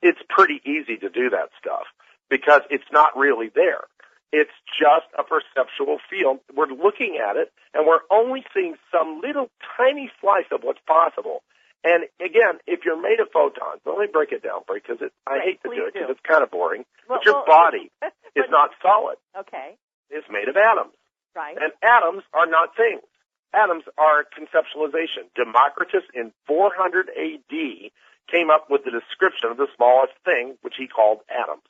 It's pretty easy to do that stuff because it's not really there. It's just a perceptual field. We're looking at it, and we're only seeing some little tiny slice of what's possible. And again, if you're made of photons, let me break it down for you because I hate to do it because it's kind of boring.
Well,
but your body is not solid.
Okay.
It's made of atoms.
Right.
And atoms are not things. Atoms are conceptualization. Democritus in 400 AD came up with the description of the smallest thing, which he called atoms.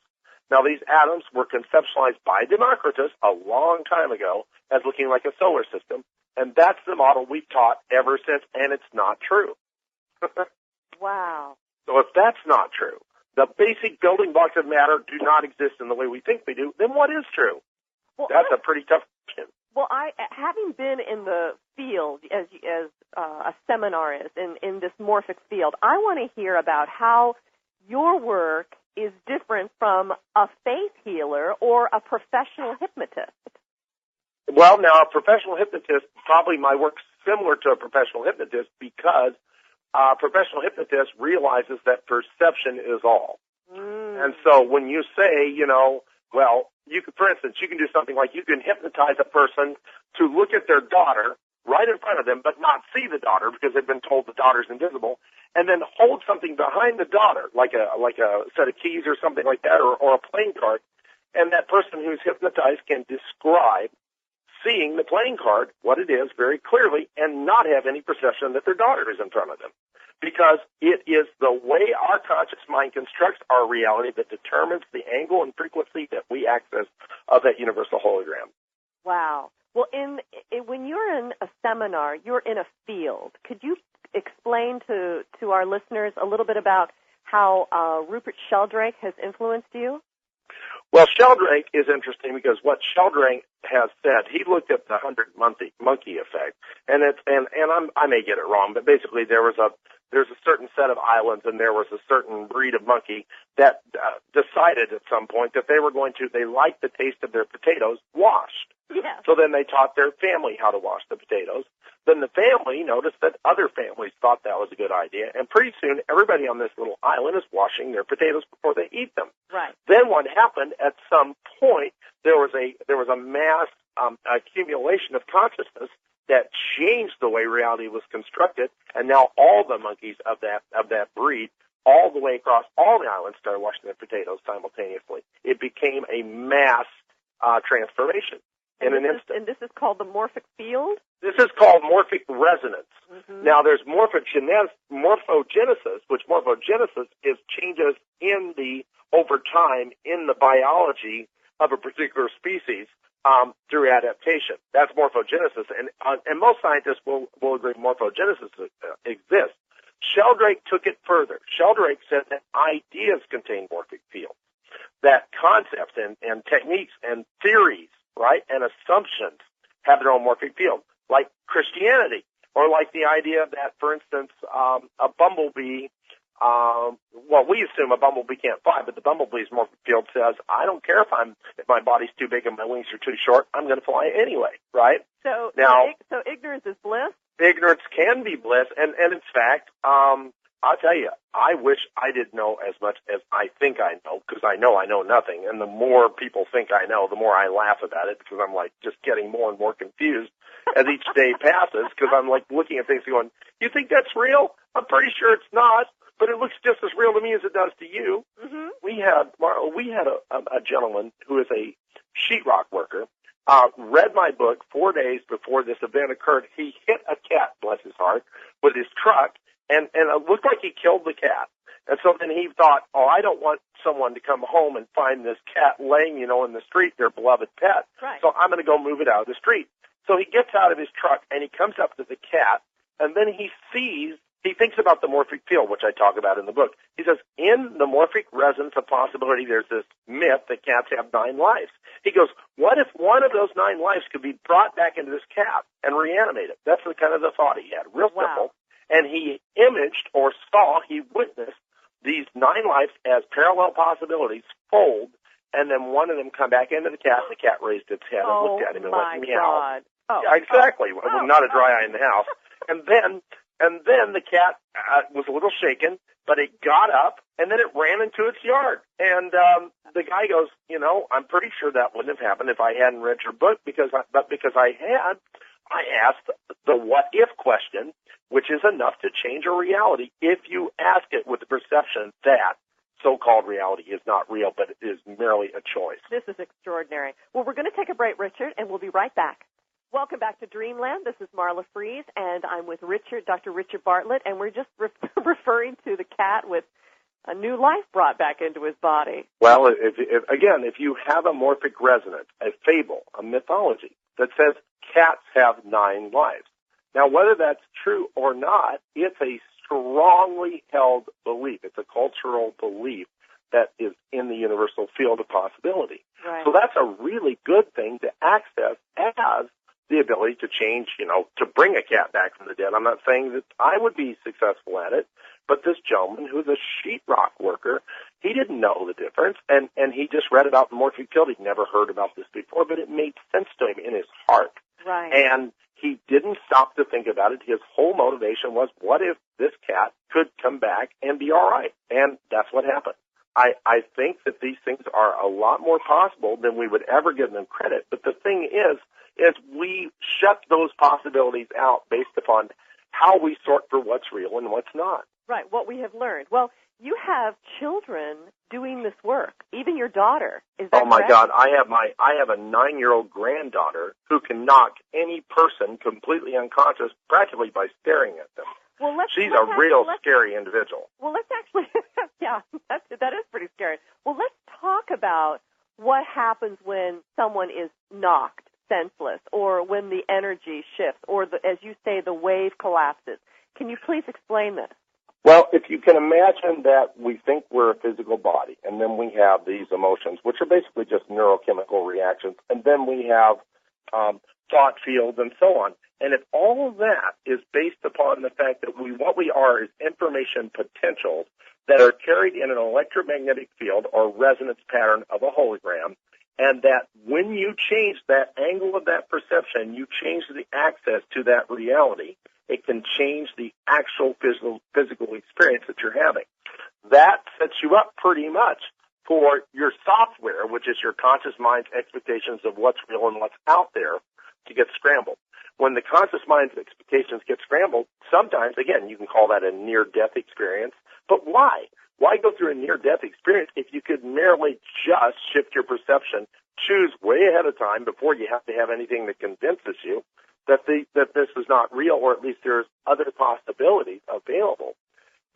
Now, these atoms were conceptualized by Democritus a long time ago as looking like a solar system, and that's the model we've taught ever since, and it's not true.
Wow.
So if that's not true, the basic building blocks of matter do not exist in the way we think they do, then what is true? Well, that's a pretty tough question.
Well, having been in the field as a seminar is in this morphic field, I want to hear about how your work is different from a faith healer or a professional hypnotist.
Well, now, a professional hypnotist, probably my work's similar to a professional hypnotist because a professional hypnotist realizes that perception is all. And so when you say, well, you could, for instance, you can do something like you can hypnotize a person to look at their daughter right in front of them but not see the daughter because they've been told the daughter's invisible, and then hold something behind the daughter, like a set of keys or something like that, or a playing card, and that person who's hypnotized can describe seeing the playing card, what it is, very clearly, and not have any perception that their daughter is in front of them. Because it is the way our conscious mind constructs our reality that determines the angle and frequency that we access of that universal hologram.
Wow. Well, when you're in a seminar, you're in a field. Could you explain to our listeners a little bit about how Rupert Sheldrake has influenced you?
Well, Sheldrake is interesting because what Sheldrake has said, he looked at the 100 monkey effect, and I may get it wrong, but basically there's a certain set of islands and there was a certain breed of monkey that decided at some point that they liked the taste of their potatoes washed.
Yes.
So then they taught their family how to wash the potatoes. Then the family noticed that other families thought that was a good idea, and pretty soon everybody on this little island is washing their potatoes before they eat them.
Right.
Then what happened at some point, there was a mass accumulation of consciousness that changed the way reality was constructed, and now all the monkeys of that breed, all the way across all the islands, started washing their potatoes simultaneously. It became a mass transformation in an instant.
And this is called the morphic field?
This is called morphic resonance.
Mm-hmm.
Now, there's morphogenesis, which morphogenesis is changes over time in the biology of a particular species through adaptation. That's morphogenesis, and most scientists will agree morphogenesis exists. Sheldrake took it further. Sheldrake said that ideas contain morphic fields, that concepts and techniques and theories, right, and assumptions have their own morphic field, like Christianity, or like the idea that, for instance, a bumblebee, we assume a bumblebee can't fly, but the bumblebee's morphic field says, I don't care if my body's too big and my wings are too short, I'm going to fly anyway, right?
So ignorance is bliss?
Ignorance can be bliss, and in fact, I'll tell you, I wish I didn't know as much as I think I know, because I know nothing, and the more people think I know, the more I laugh about it, because I'm like just getting more and more confused as each day passes, because I'm like looking at things and going, you think that's real? I'm pretty sure it's not, but it looks just as real to me as it does to you.
Mm-hmm.
We had a gentleman who is a sheetrock worker, read my book 4 days before this event occurred. He hit a cat, bless his heart, with his truck, and it looked like he killed the cat. And so then he thought, I don't want someone to come home and find this cat laying, in the street, their beloved pet.
Right.
So I'm going to go move it out of the street. So he gets out of his truck and he comes up to the cat, and then he thinks about the morphic field, which I talk about in the book. He says, in the morphic resonance of possibility, there's this myth that cats have 9 lives. He goes, what if one of those 9 lives could be brought back into this cat and reanimate it? That's the kind of the thought he had. Real simple. And he he witnessed these 9 lives as parallel possibilities fold, and then one of them come back into the cat, and the cat raised its head and looked at him and went, meow.
God.
Yeah, exactly. Not a dry eye in the house. And then the cat was a little shaken, but it got up, and then it ran into its yard. And the guy goes, I'm pretty sure that wouldn't have happened if I hadn't read your book, because I had, I asked the what-if question, which is enough to change a reality if you ask it with the perception that so-called reality is not real, but it is merely a choice.
This is extraordinary. Well, we're going to take a break, Richard, and we'll be right back. Welcome back to Dreamland. This is Marla Fries, and I'm with Dr. Richard Bartlett, and we're just referring to the cat with a new life brought back into his body.
Well, if you have a morphic resonance, a fable, a mythology that says cats have 9 lives. Now, whether that's true or not, it's a strongly held belief. It's a cultural belief that is in the universal field of possibility.
Right.
So that's a really good thing to access as the ability to change, to bring a cat back from the dead. I'm not saying that I would be successful at it, but this gentleman who's a sheetrock worker, he didn't know the difference, and he just read about the morphic field. He'd never heard about this before, but it made sense to him in his heart.
Right.
And he didn't stop to think about it. His whole motivation was, what if this cat could come back and be all right? And that's what happened. I think that these things are a lot more possible than we would ever give them credit. But the thing is we shut those possibilities out based upon how we sort for what's real and what's not.
Right, what we have learned. Well, you have children doing this work, even your daughter. Is that
correct? Oh, my God. I have a 9-year-old granddaughter who can knock any person completely unconscious practically by staring at them.
Well,
She's a real scary individual.
Well, let's actually, yeah, that is pretty scary. Well, let's talk about what happens when someone is knocked senseless or when the energy shifts or, as you say, the wave collapses. Can you please explain this?
Well, if you can imagine that we think we're a physical body, and then we have these emotions, which are basically just neurochemical reactions, and then we have thought fields and so on. And if all of that is based upon the fact that what we are is information potentials that are carried in an electromagnetic field or resonance pattern of a hologram, and that when you change that angle of that perception, you change the access to that reality, it can change the actual physical experience that you're having. That sets you up pretty much for your software, which is your conscious mind's expectations of what's real and what's out there, to get scrambled. When the conscious mind's expectations get scrambled, sometimes, again, you can call that a near-death experience. But why? Why go through a near-death experience if you could merely just shift your perception, choose way ahead of time before you have to have anything that convinces you that this is not real, or at least there's other possibilities available?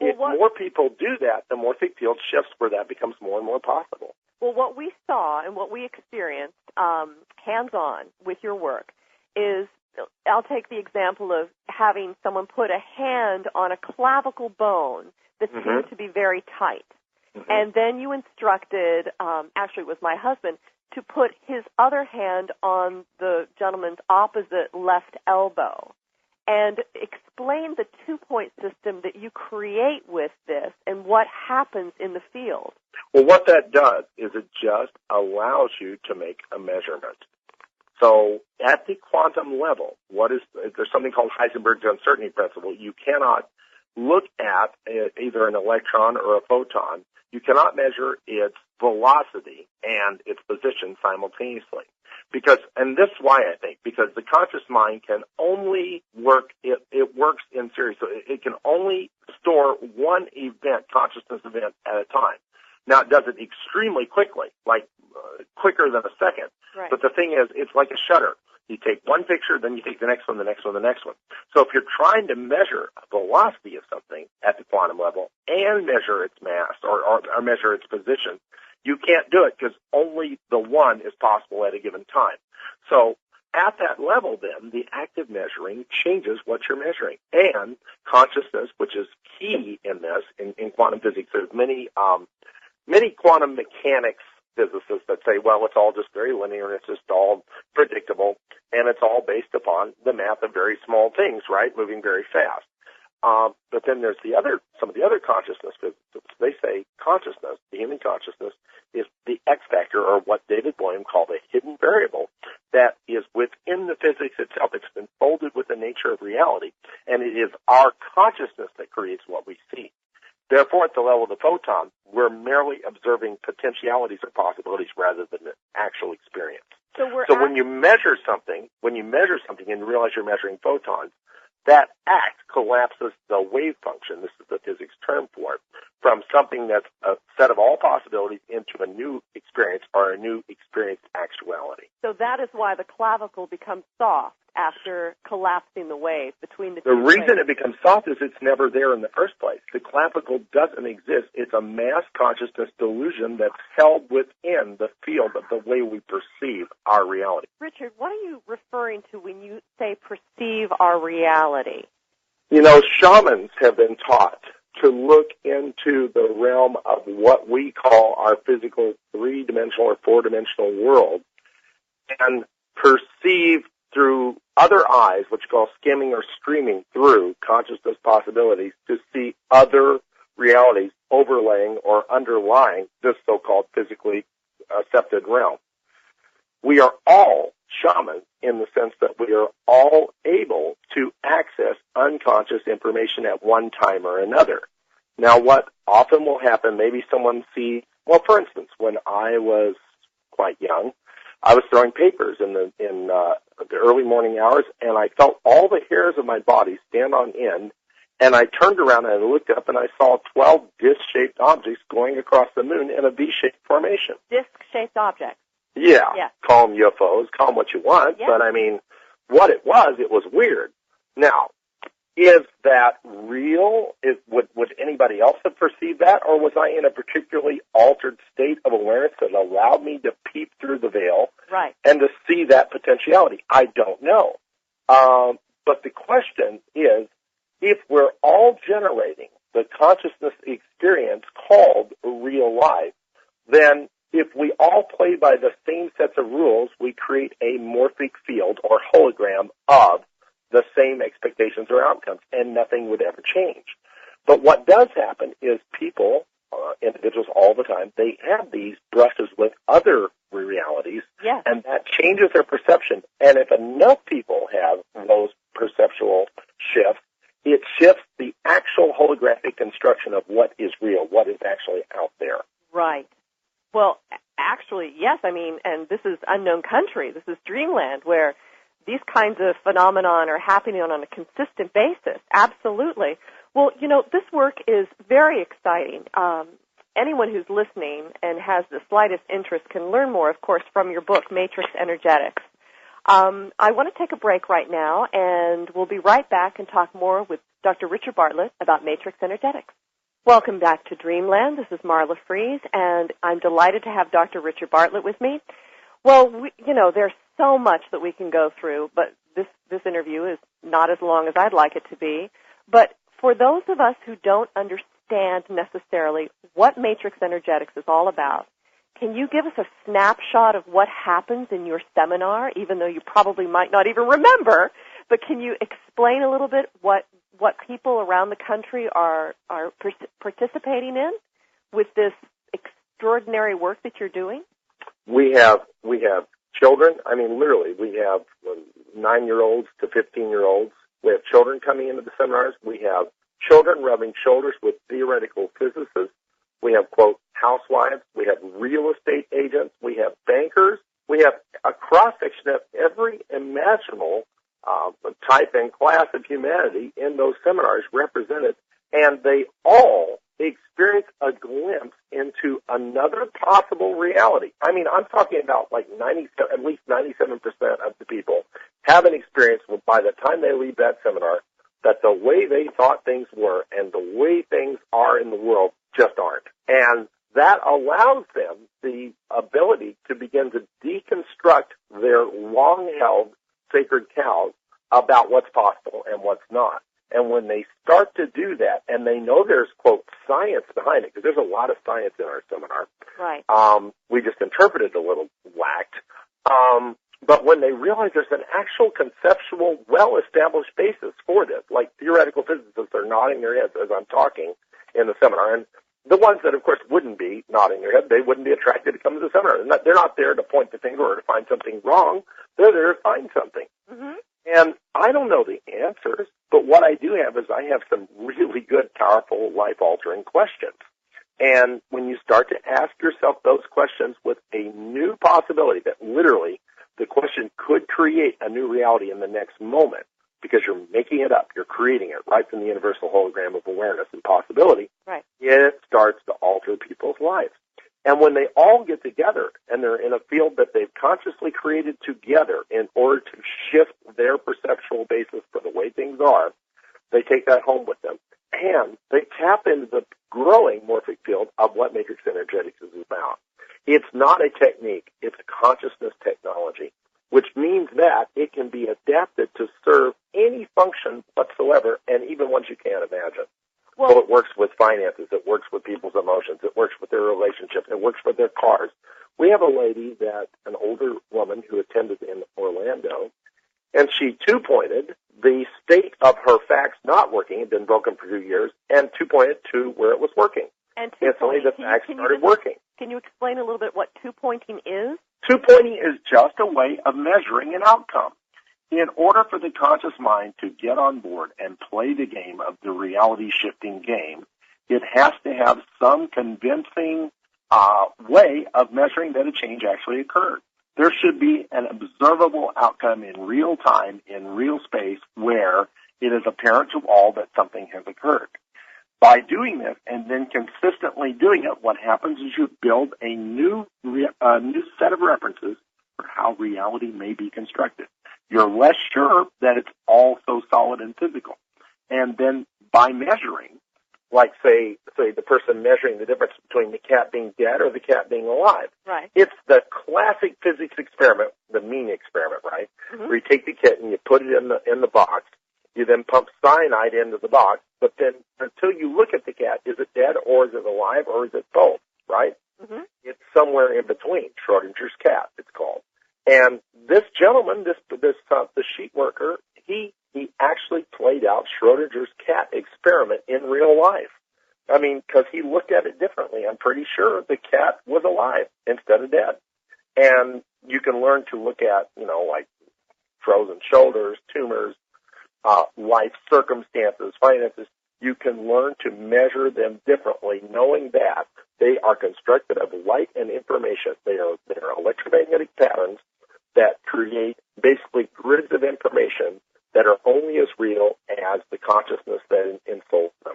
Well, if more people do that, the morphic field shifts where that becomes more and more possible.
Well, what we saw and what we experienced hands-on with your work is, I'll take the example of having someone put a hand on a clavicle bone that seemed to be very tight. Mm-hmm. And then you instructed, actually it was my husband, to put his other hand on the gentleman's opposite left elbow and explain the two-point system that you create with this and what happens in the field.
Well, what that does is it just allows you to make a measurement. So at the quantum level, there's something called Heisenberg's uncertainty principle. You cannot look at either an electron or a photon. You cannot measure its velocity and its position simultaneously. And this is why I think, because the conscious mind can only work, it works in series. So it can only store one consciousness event at a time. Now, it does it extremely quickly, like quicker than a second.
Right.
But the thing is, it's like a shutter. You take one picture, then you take the next one, the next one, the next one. So if you're trying to measure a velocity of something at the quantum level and measure its mass or measure its position, you can't do it because only the one is possible at a given time. So at that level, then, the active measuring changes what you're measuring. And consciousness, which is key in this, in quantum physics, there's many quantum mechanics physicists that say, well, it's all just very linear and it's just all predictable and it's all based upon the math of very small things, right, moving very fast. But then there's some of the other consciousness physicists. They say consciousness, the human consciousness, is the X factor, or what David Bohm called a hidden variable that is within the physics itself. It's been folded with the nature of reality, and it is our consciousness that creates what we see. Therefore, at the level of the photon, we're merely observing potentialities or possibilities rather than the actual experience. So when you measure something and you realize you're measuring photons, that act collapses the wave function, this is the physics term for it, from something that's a set of all possibilities into a new experience or a new experienced actuality.
So that is why the clavicle becomes soft after collapsing the wave between the two.
The reason it becomes soft is it's never there in the first place. The clavicle doesn't exist. It's a mass consciousness delusion that's held within the field of the way we perceive our reality.
Richard, what are you referring to when you say perceive our reality?
You know, shamans have been taught to look into the realm of what we call our physical three-dimensional or four-dimensional world and perceive through other eyes, which we call skimming or streaming through consciousness possibilities, to see other realities overlaying or underlying this so-called physically accepted realm. We are all shamans in the sense that we are all able to access unconscious information at one time or another. Now, what often will happen, maybe someone sees, well, for instance, when I was quite young, I was throwing papers in the early morning hours, and I felt all the hairs of my body stand on end, and I turned around and I looked up, and I saw 12 disc-shaped objects going across the moon in a V-shaped formation.
Disc-shaped objects.
Yeah.
Yeah.
Call them UFOs, call them what you want,
yeah.
But, I mean, what it was weird. Now, is that real? Would anybody else have perceived that, or was I in a particularly altered state of awareness that allowed me to peep through the veil
right.
and to see that potentiality? I don't know. But the question is, if we're all generating the consciousness experience called real life, then if we all play by the same sets of rules, we create a morphic field or hologram of the same expectations or outcomes, and nothing would ever change. But what does happen is people, individuals all the time, they have these brushes with other realities,
yes.
and that changes their perception. And if enough people have those perceptual shifts, it shifts the actual holographic construction of what is real, what is actually out there.
Right. Well, actually, yes. I mean, and this is unknown country. This is dreamland, where these kinds of phenomenon are happening on a consistent basis. Absolutely. Well, you know, this work is very exciting. Anyone who's listening and has the slightest interest can learn more, of course, from your book, Matrix Energetics. I want to take a break right now, and we'll be right back and talk more with Dr. Richard Bartlett about Matrix Energetics. Welcome back to Dreamland. This is Marla Fries, and I'm delighted to have Dr. Richard Bartlett with me. Well, there's so much that we can go through, but this interview is not as long as I'd like it to be. But for those of us who don't understand necessarily what Matrix Energetics is all about, can you give us a snapshot of what happens in your seminar, even though you probably might not even remember, but can you explain a little bit what people around the country are participating in with this extraordinary work that you're doing?
We have children. I mean, literally, we have 9-year-olds to 15-year-olds. We have children coming into the seminars. We have children rubbing shoulders with theoretical physicists. We have, quote, housewives. We have real estate agents. We have bankers. We have a cross-section of every imaginable type and class of humanity in those seminars represented, and they all experience a glimpse into another possible reality. I mean, I'm talking about like at least 97% of the people have an experience where by the time they leave that seminar that the way they thought things were and the way things are in the world just aren't. And that allows them the ability to begin to deconstruct their long-held sacred cows about what's possible and what's not. And when they start to do that, and they know there's, quote, science behind it, because there's a lot of science in our seminar.
Right.
We just interpreted a little whacked. But when they realize there's an actual conceptual, well-established basis for this, like theoretical physicists are nodding their heads as I'm talking in the seminar, and the ones that, of course, wouldn't be nodding their head, they wouldn't be attracted to come to the seminar. They're not there to point the finger or to find something wrong. They're there to find something.
Mm-hmm.
And I don't know the answers, but what I do have is I have some really good, powerful, life-altering questions. And when you start to ask yourself those questions with a new possibility that literally the question could create a new reality in the next moment because you're making it up, you're creating it right from the universal hologram of awareness and possibility,
right.
It starts to alter people's lives. And when they all get together and they're in a field that they've consciously created together in order to shift their perceptual basis for the way things are, they take that home with them. And they tap into the growing morphic field of what Matrix Energetics is about. It's not a technique. It's a consciousness technology, which means that it can be adapted to serve any function whatsoever, and even ones you can't imagine.
Well,
so it works with finances. It works with people's emotions. It works with their relationships. It works with their cars. We have a lady an older woman who attended in Orlando, and she two-pointed the state of her fax not working, had been broken for 2 years, and two-pointed to where it was working.
And
instantly the fax started working.
Can you explain a little bit what two-pointing is?
Two-pointing is just a way of measuring an outcome. In order for the conscious mind to get on board and play the game of the reality-shifting game, it has to have some convincing way of measuring that a change actually occurred. There should be an observable outcome in real time, in real space, where it is apparent to all that something has occurred. By doing this and then consistently doing it, what happens is you build a new set of references for how reality may be constructed. You're less sure that it's all so solid and physical. And then by measuring, like say the person measuring the difference between the cat being dead or the cat being alive.
Right.
It's the classic physics experiment, the mean experiment, right? Mm-hmm. Where you take the kitten, you put it in the box, you then pump cyanide into the box, but then until you look at the cat, is it dead or is it alive or is it both, right? Mm-hmm. It's somewhere in between. Schrodinger's cat, it's called. And this gentleman, the sheet worker, he actually played out Schrodinger's cat experiment in real life. I mean, because he looked at it differently. I'm pretty sure the cat was alive instead of dead. And you can learn to look at, like frozen shoulders, tumors, life circumstances, finances. You can learn to measure them differently, knowing that they are constructed of light and information. They are electromagnetic patterns that create basically grids of information that are only as real as the consciousness that enfolds them.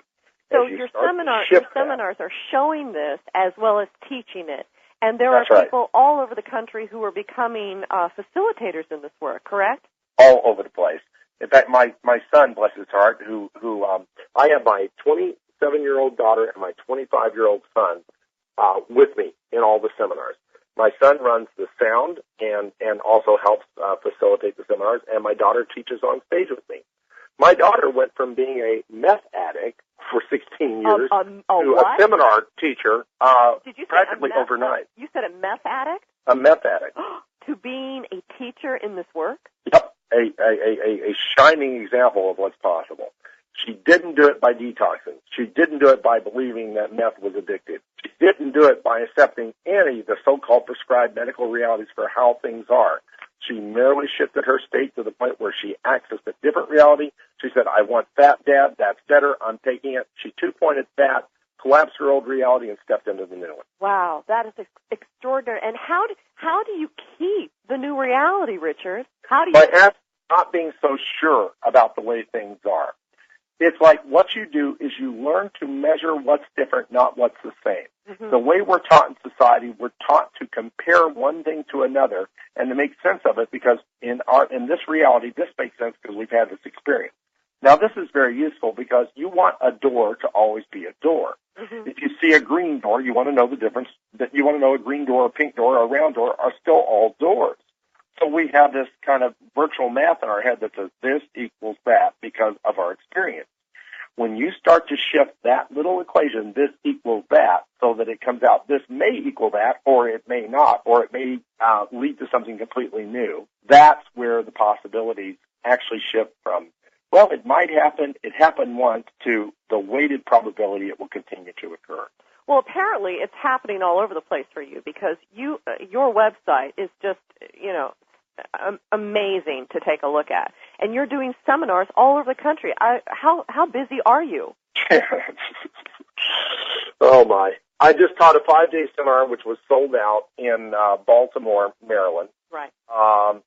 So your seminars are showing this as well as teaching it. And there are people all over the country who are becoming facilitators in this work, correct?
All over the place. In fact, my son, bless his heart, who I have my 27-year-old daughter and my 25-year-old son with me in all the seminars. My son runs the sound and also helps facilitate the seminars, and my daughter teaches on stage with me. My daughter went from being a meth addict for 16 years to a seminar teacher
Did you say
practically overnight.
You said a meth addict?
A meth addict.
To being a teacher in this work?
Yep, a shining example of what's possible. She didn't do it by detoxing. She didn't do it by believing that meth was addictive. She didn't do it by accepting any of the so-called prescribed medical realities for how things are. She merely shifted her state to the point where she accessed a different reality. She said, I want fat, Dad. That's better. I'm taking it. She two-pointed fat, collapsed her old reality, and stepped into the new one.
Wow, that is extraordinary. And how do you keep the new reality, Richard?
By not being so sure about the way things are. It's like what you do is you learn to measure what's different, not what's the same. Mm-hmm. The way we're taught in society, we're taught to compare one thing to another and to make sense of it because in this reality, this makes sense because we've had this experience. Now, this is very useful because you want a door to always be a door. Mm-hmm. If you see a green door, you want to know the difference. That you want to know a green door, a pink door, a round door are still all doors. So we have this kind of virtual math in our head that says this equals that because of our experience. When you start to shift that little equation, this equals that, so that it comes out, this may equal that, or it may not, or it may lead to something completely new, that's where the possibilities actually shift from, well, it might happen, it happened once, to the weighted probability it will continue to occur.
Well, apparently it's happening all over the place for you because your website is just, amazing to take a look at. And you're doing seminars all over the country. How busy are you?
Oh, my. I just taught a 5-day seminar, which was sold out in Baltimore, Maryland.
Right.
I'm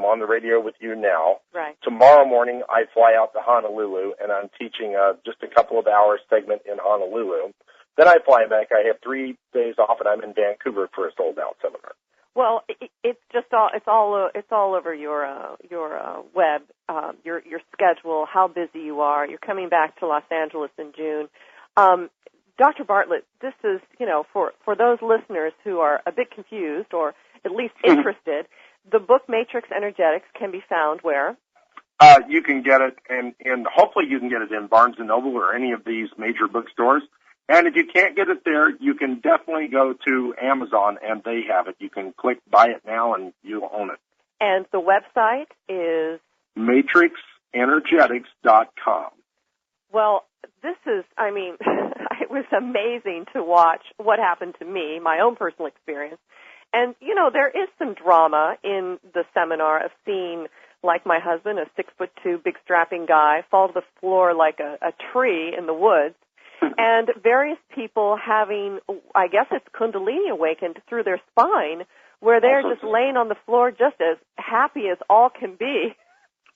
on the radio with you now.
Right.
Tomorrow morning, I fly out to Honolulu, and I'm teaching just a couple of hours segment in Honolulu. Then I fly back. I have 3 days off, and I'm in Vancouver for a sold-out seminar.
Well, it's all over your web, your schedule, how busy you are. You're coming back to Los Angeles in June. Dr. Bartlett, this is, for those listeners who are a bit confused or at least interested, the book Matrix Energetics can be found where?
You can get it, and hopefully you can get it in Barnes & Noble or any of these major bookstores. And if you can't get it there, you can definitely go to Amazon, and they have it. You can click Buy It Now, and you'll own it.
And the website is?
MatrixEnergetics.com.
Well, this is, it was amazing to watch what happened to me, my own personal experience. And, there is some drama in the seminar of seeing, like my husband, a 6'2", big strapping guy, fall to the floor like a tree in the woods, and various people having, I guess it's Kundalini awakened through their spine, where they're just laying on the floor just as happy as all can be.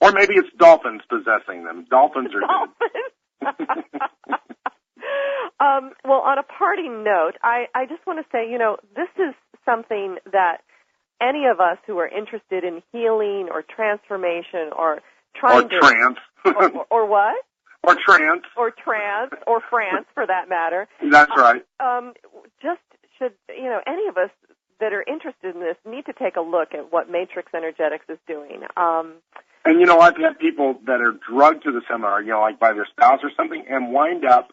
Or maybe it's dolphins possessing them. Dolphins are good.
Well, on a parting note, I just want to say, this is something that any of us who are interested in healing or transformation or trying to...
Trance.
Or what?
Or trance.
Or trance, or France, for that matter.
That's right.
Just should, any of us that are interested in this need to take a look at what Matrix Energetics is doing.
And, I've had people that are drugged to the seminar, like by their spouse or something, and wind up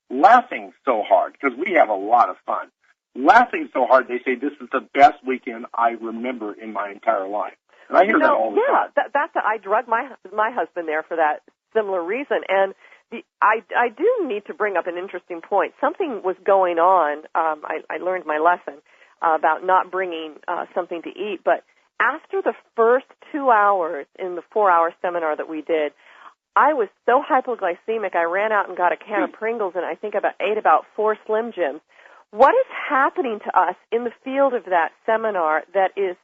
laughing so hard, because we have a lot of fun. Laughing so hard, they say, this is the best weekend I remember in my entire life. And I hear that all the time.
Yeah, I drugged my husband there for that similar reason. And I do need to bring up an interesting point. Something was going on. I learned my lesson about not bringing something to eat, but after the first 2 hours in the 4-hour seminar that we did, I was so hypoglycemic, I ran out and got a can of Pringles, and I think ate about 4 Slim Jims. What is happening to us in the field of that seminar that is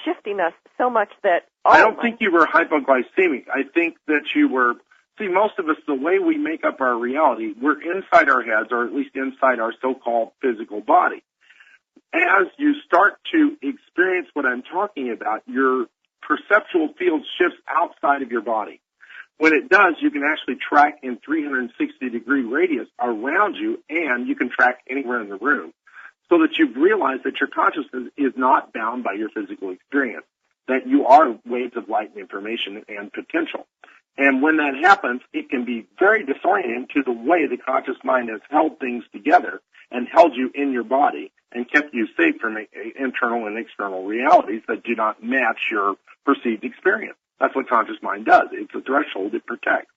shifting us so much that...
I don't think you were hypoglycemic. I think that you were... See, most of us, the way we make up our reality, we're inside our heads, or at least inside our so-called physical body. As you start to experience what I'm talking about, your perceptual field shifts outside of your body. When it does, you can actually track in 360-degree radius around you, and you can track anywhere in the room, so that you've realized that your consciousness is not bound by your physical experience, that you are waves of light and information and potential. And when that happens, it can be very disorienting to the way the conscious mind has held things together and held you in your body and kept you safe from internal and external realities that do not match your perceived experience. That's what conscious mind does. It's a threshold it protects.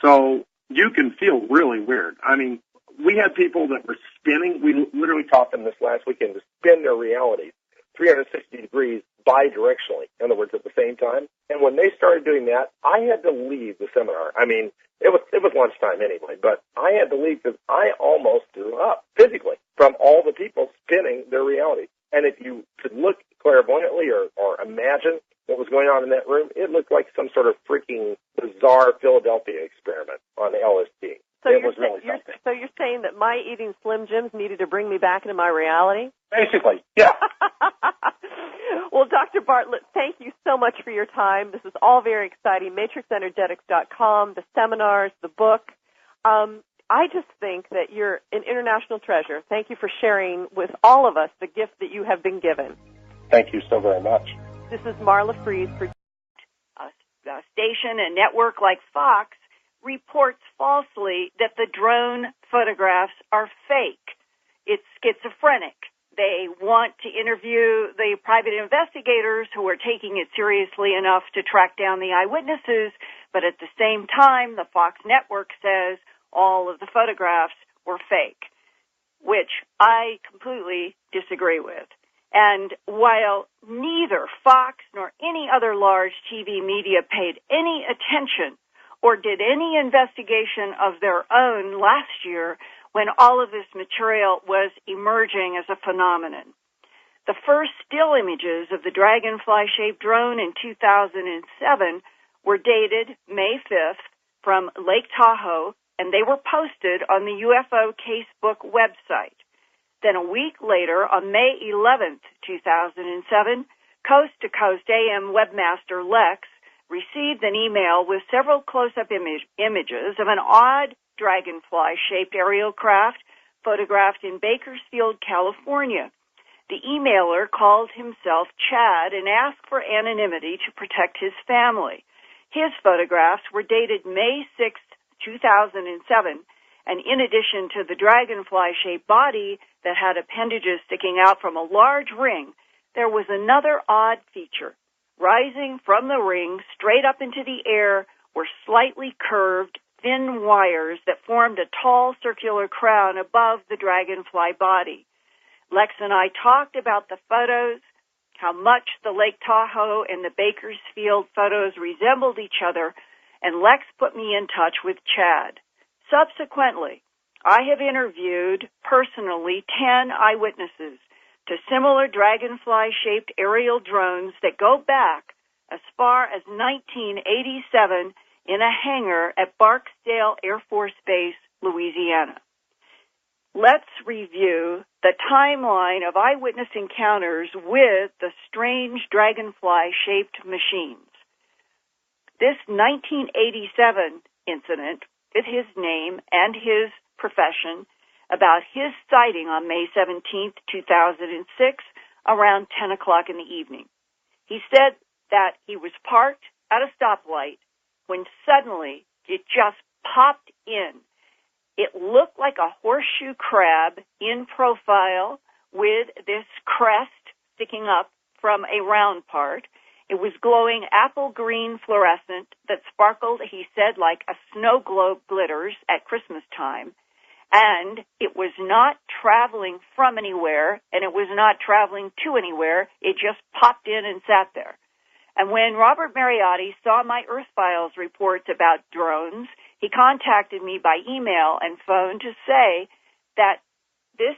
So you can feel really weird. I mean, we had people that were spinning. We literally taught them this last weekend to spin their realities 360 degrees bidirectionally, in other words, at the same time. And when they started doing that, I had to leave the seminar. I mean, it was lunchtime anyway, but I had to leave because I almost threw up physically from all the people spinning their reality. And if you could look clairvoyantly or imagine what was going on in that room, it looked like some sort of freaking bizarre Philadelphia experiment on LSD.
So you're saying that my eating Slim Jims needed to bring me back into my reality?
Basically, yeah.
Well, Dr. Bartlett, thank you so much for your time. This is all very exciting. MatrixEnergetics.com, the seminars, the book. I just think that you're an international treasure. Thank you for sharing with all of us the gift that you have been given.
Thank you so very much.
This is Marla Fries for
a station and network like Fox reports falsely that the drone photographs are fake. It's schizophrenic. They want to interview the private investigators who are taking it seriously enough to track down the eyewitnesses, but at the same time, the Fox network says all of the photographs were fake, which I completely disagree with. And while neither Fox nor any other large TV media paid any attention or did any investigation of their own last year when all of this material was emerging as a phenomenon. The first still images of the dragonfly-shaped drone in 2007 were dated May 5th from Lake Tahoe, and they were posted on the UFO Casebook website. Then a week later, on May 11th, 2007, Coast to Coast AM webmaster Lex received an email with several close-up images of an odd dragonfly-shaped aerial craft photographed in Bakersfield, California. The emailer called himself Chad and asked for anonymity to protect his family. His photographs were dated May 6, 2007, and in addition to the dragonfly-shaped body that had appendages sticking out from a large ring, there was another odd feature. Rising from the ring straight up into the air were slightly curved, thin wires that formed a tall circular crown above the dragonfly body. Lex and I talked about the photos, how much the Lake Tahoe and the Bakersfield photos resembled each other, and Lex put me in touch with Chad. Subsequently, I have interviewed personally 10 eyewitnesses to similar dragonfly-shaped aerial drones that go back as far as 1987 in a hangar at Barksdale Air Force Base, Louisiana. Let's review the timeline of eyewitness encounters with the strange dragonfly-shaped machines. This 1987 incident, with his name and his profession, about his sighting on May 17th, 2006, around 10 o'clock in the evening. He said that he was parked at a stoplight when suddenly it just popped in. It looked like a horseshoe crab in profile with this crest sticking up from a round part. It was glowing apple green fluorescent that sparkled, he said, like a snow globe glitters at Christmas time. And it was not traveling from anywhere, and it was not traveling to anywhere. It just popped in and sat there. And when Robert Mariotti saw my Earth Files reports about drones, he contacted me by email and phone to say that this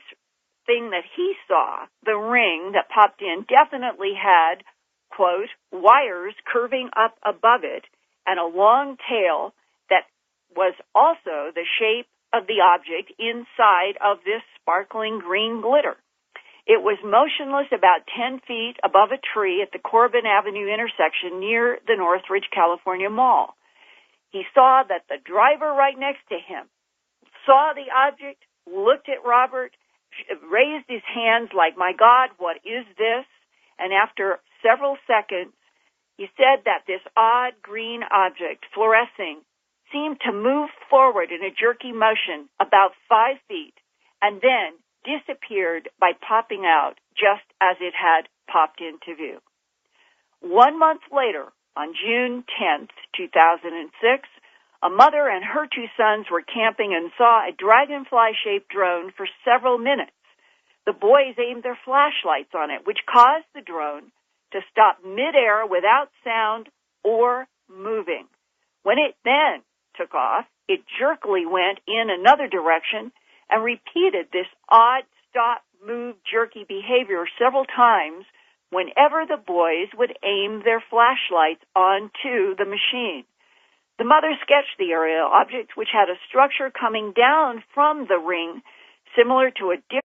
thing that he saw, the ring that popped in, definitely had, quote, wires curving up above it and a long tail that was also the shape of the object inside of this sparkling green glitter. It was motionless about 10 feet above a tree at the Corbin Avenue intersection near the Northridge, California Mall. He saw that the driver right next to him saw the object, looked at Robert, raised his hands like, my God, what is this? And after several seconds, he said that this odd green object, fluorescing, seemed to move forward in a jerky motion about 5 feet and then disappeared by popping out just as it had popped into view. 1 month later, on June 10th, 2006, a mother and her 2 sons were camping and saw a dragonfly-shaped drone for several minutes. The boys aimed their flashlights on it, which caused the drone to stop midair without sound or moving. When it then took off, it jerkily went in another direction and repeated this odd stop, move, jerky behavior several times whenever the boys would aim their flashlights onto the machine. The mother sketched the aerial object, which had a structure coming down from the ring, similar to a different.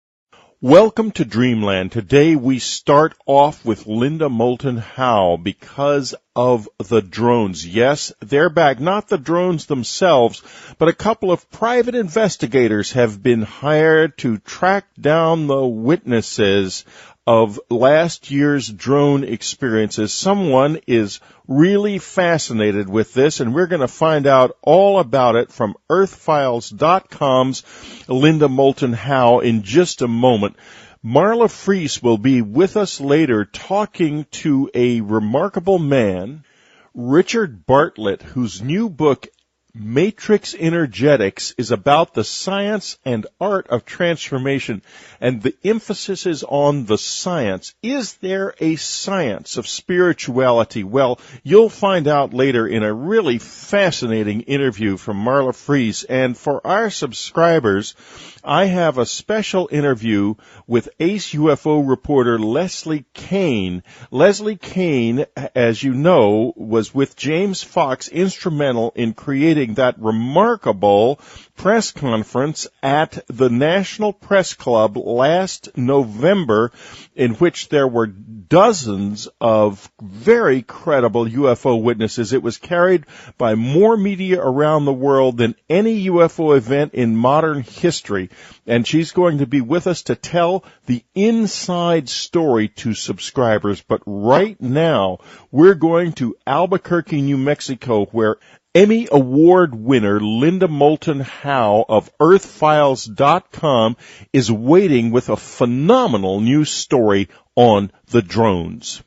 Welcome to Dreamland. Today we start off with Linda Moulton Howe because of the drones. Yes, they're back. Not the drones themselves, but a couple of private investigators have been hired to track down the witnesses of last year's drone experiences. Someone is really fascinated with this, and we're going to find out all about it from EarthFiles.com's Linda Moulton Howe in just a moment. Marla Fries will be with us later talking to a remarkable man, Richard Bartlett, whose new book, Matrix Energetics, is about the science and art of transformation, and the emphasis is on the science. Is there a science of spirituality? Well, you'll find out later in a really fascinating interview from Marla Fries. And for our subscribers, I have a special interview with ace UFO reporter Leslie Kean. Leslie Kean, as you know, was with James Fox instrumental in creating that remarkable press conference at the National Press Club last November, in which there were dozens of very credible UFO witnesses. It was carried by more media around the world than any UFO event in modern history. And she's going to be with us to tell the inside story to subscribers. But right now, we're going to Albuquerque, New Mexico, where Emmy Award winner Linda Moulton Howe of EarthFiles.com is waiting with a phenomenal news story on the drones.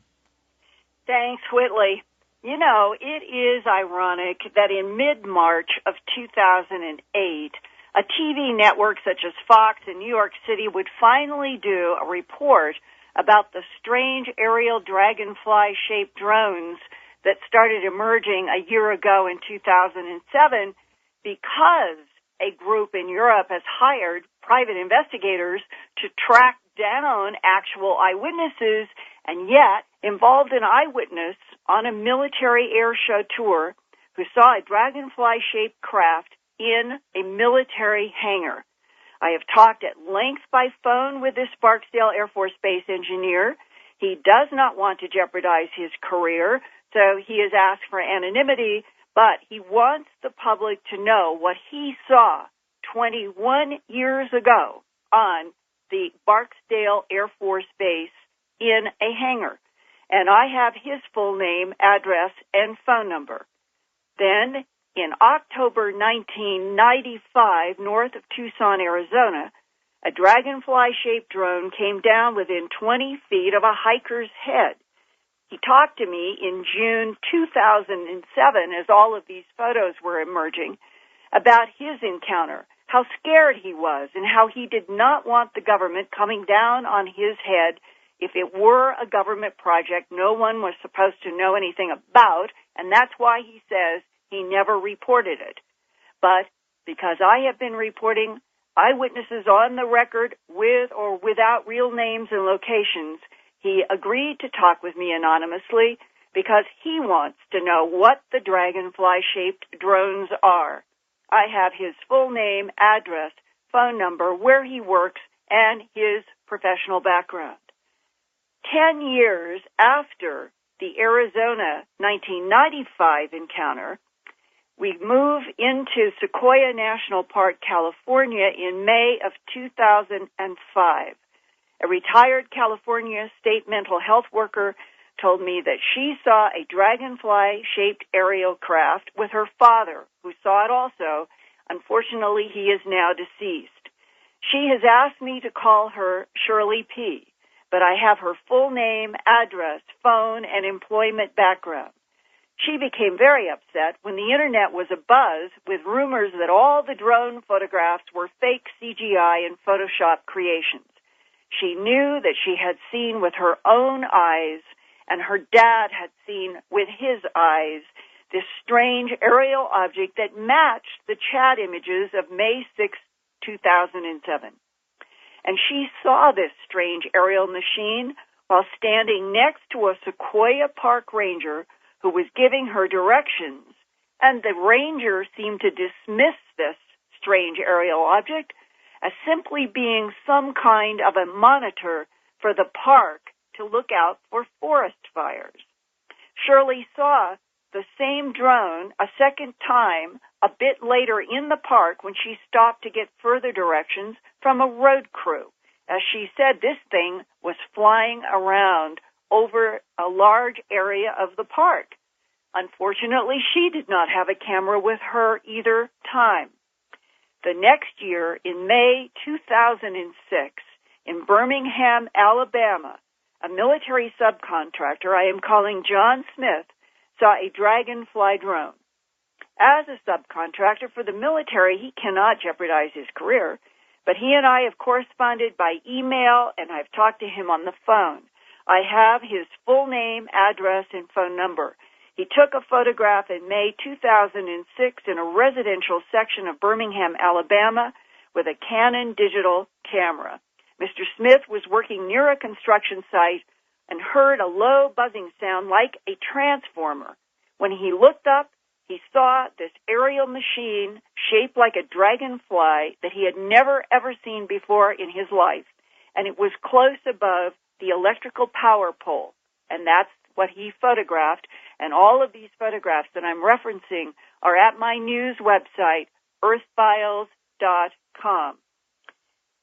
Thanks, Whitley. You know, it is ironic that in mid-March of 2008, a a TV network such as Fox in New York City would finally do a report about the strange aerial dragonfly-shaped drones that started emerging a year ago in 2007 because a group in Europe has hired private investigators to track down actual eyewitnesses, and yet involved an eyewitness on a military air show tour who saw a dragonfly-shaped craft in a military hangar. I have talked at length by phone with this Barksdale Air Force Base engineer. He does not want to jeopardize his career, so he has asked for anonymity, but he wants the public to know what he saw 21 years ago on the Barksdale Air Force Base in a hangar. And I have his full name, address, and phone number. Then, in October 1995, north of Tucson, Arizona, a dragonfly-shaped drone came down within 20 feet of a hiker's head. He talked to me in June 2007, as all of these photos were emerging, about his encounter, how scared he was, and how he did not want the government coming down on his head. If it were a government project, no one was supposed to know anything about, and that's why he says he never reported it. But because I have been reporting eyewitnesses on the record with or without real names and locations, he agreed to talk with me anonymously because he wants to know what the dragonfly-shaped drones are. I have his full name, address, phone number, where he works, and his professional background. 10 years after the Arizona 1995 encounter, we move into Sequoia National Park, California in May of 2005. A retired California state mental health worker told me that she saw a dragonfly-shaped aerial craft with her father, who saw it also. Unfortunately, he is now deceased. She has asked me to call her Shirley P., but I have her full name, address, phone, and employment background. She became very upset when the Internet was abuzz with rumors that all the drone photographs were fake CGI and Photoshop creations. She knew that she had seen with her own eyes, and her dad had seen with his eyes, this strange aerial object that matched the chat images of May 6, 2007. And she saw this strange aerial machine while standing next to a Sequoia Park ranger who was giving her directions, and the ranger seemed to dismiss this strange aerial object as simply being some kind of a monitor for the park to look out for forest fires. Shirley saw the same drone a second time a bit later in the park when she stopped to get further directions from a road crew. As she said, this thing was flying around over a large area of the park. Unfortunately, she did not have a camera with her either time. The next year, in May 2006, in Birmingham, Alabama, a military subcontractor I am calling John Smith saw a dragonfly drone. As a subcontractor for the military, he cannot jeopardize his career, but he and I have corresponded by email, and I've talked to him on the phone. I have his full name, address, and phone number. He took a photograph in May 2006 in a residential section of Birmingham, Alabama, with a Canon digital camera. Mr. Smith was working near a construction site and heard a low buzzing sound like a transformer. When he looked up, he saw this aerial machine shaped like a dragonfly that he had never, ever seen before in his life, and it was close above the electrical power pole, and that's what he photographed. And all of these photographs that I'm referencing are at my news website, earthfiles.com.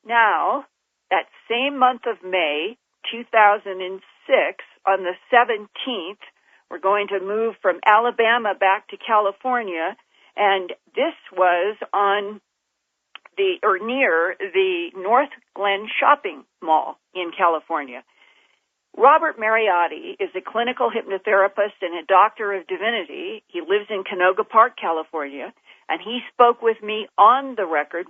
Now, that same month of May 2006, on the 17th, we're going to move from Alabama back to California, and this was on near the North Glen Shopping Mall in California. Robert Mariotti is a clinical hypnotherapist and a doctor of divinity. He lives in Canoga Park, California, and he spoke with me on the record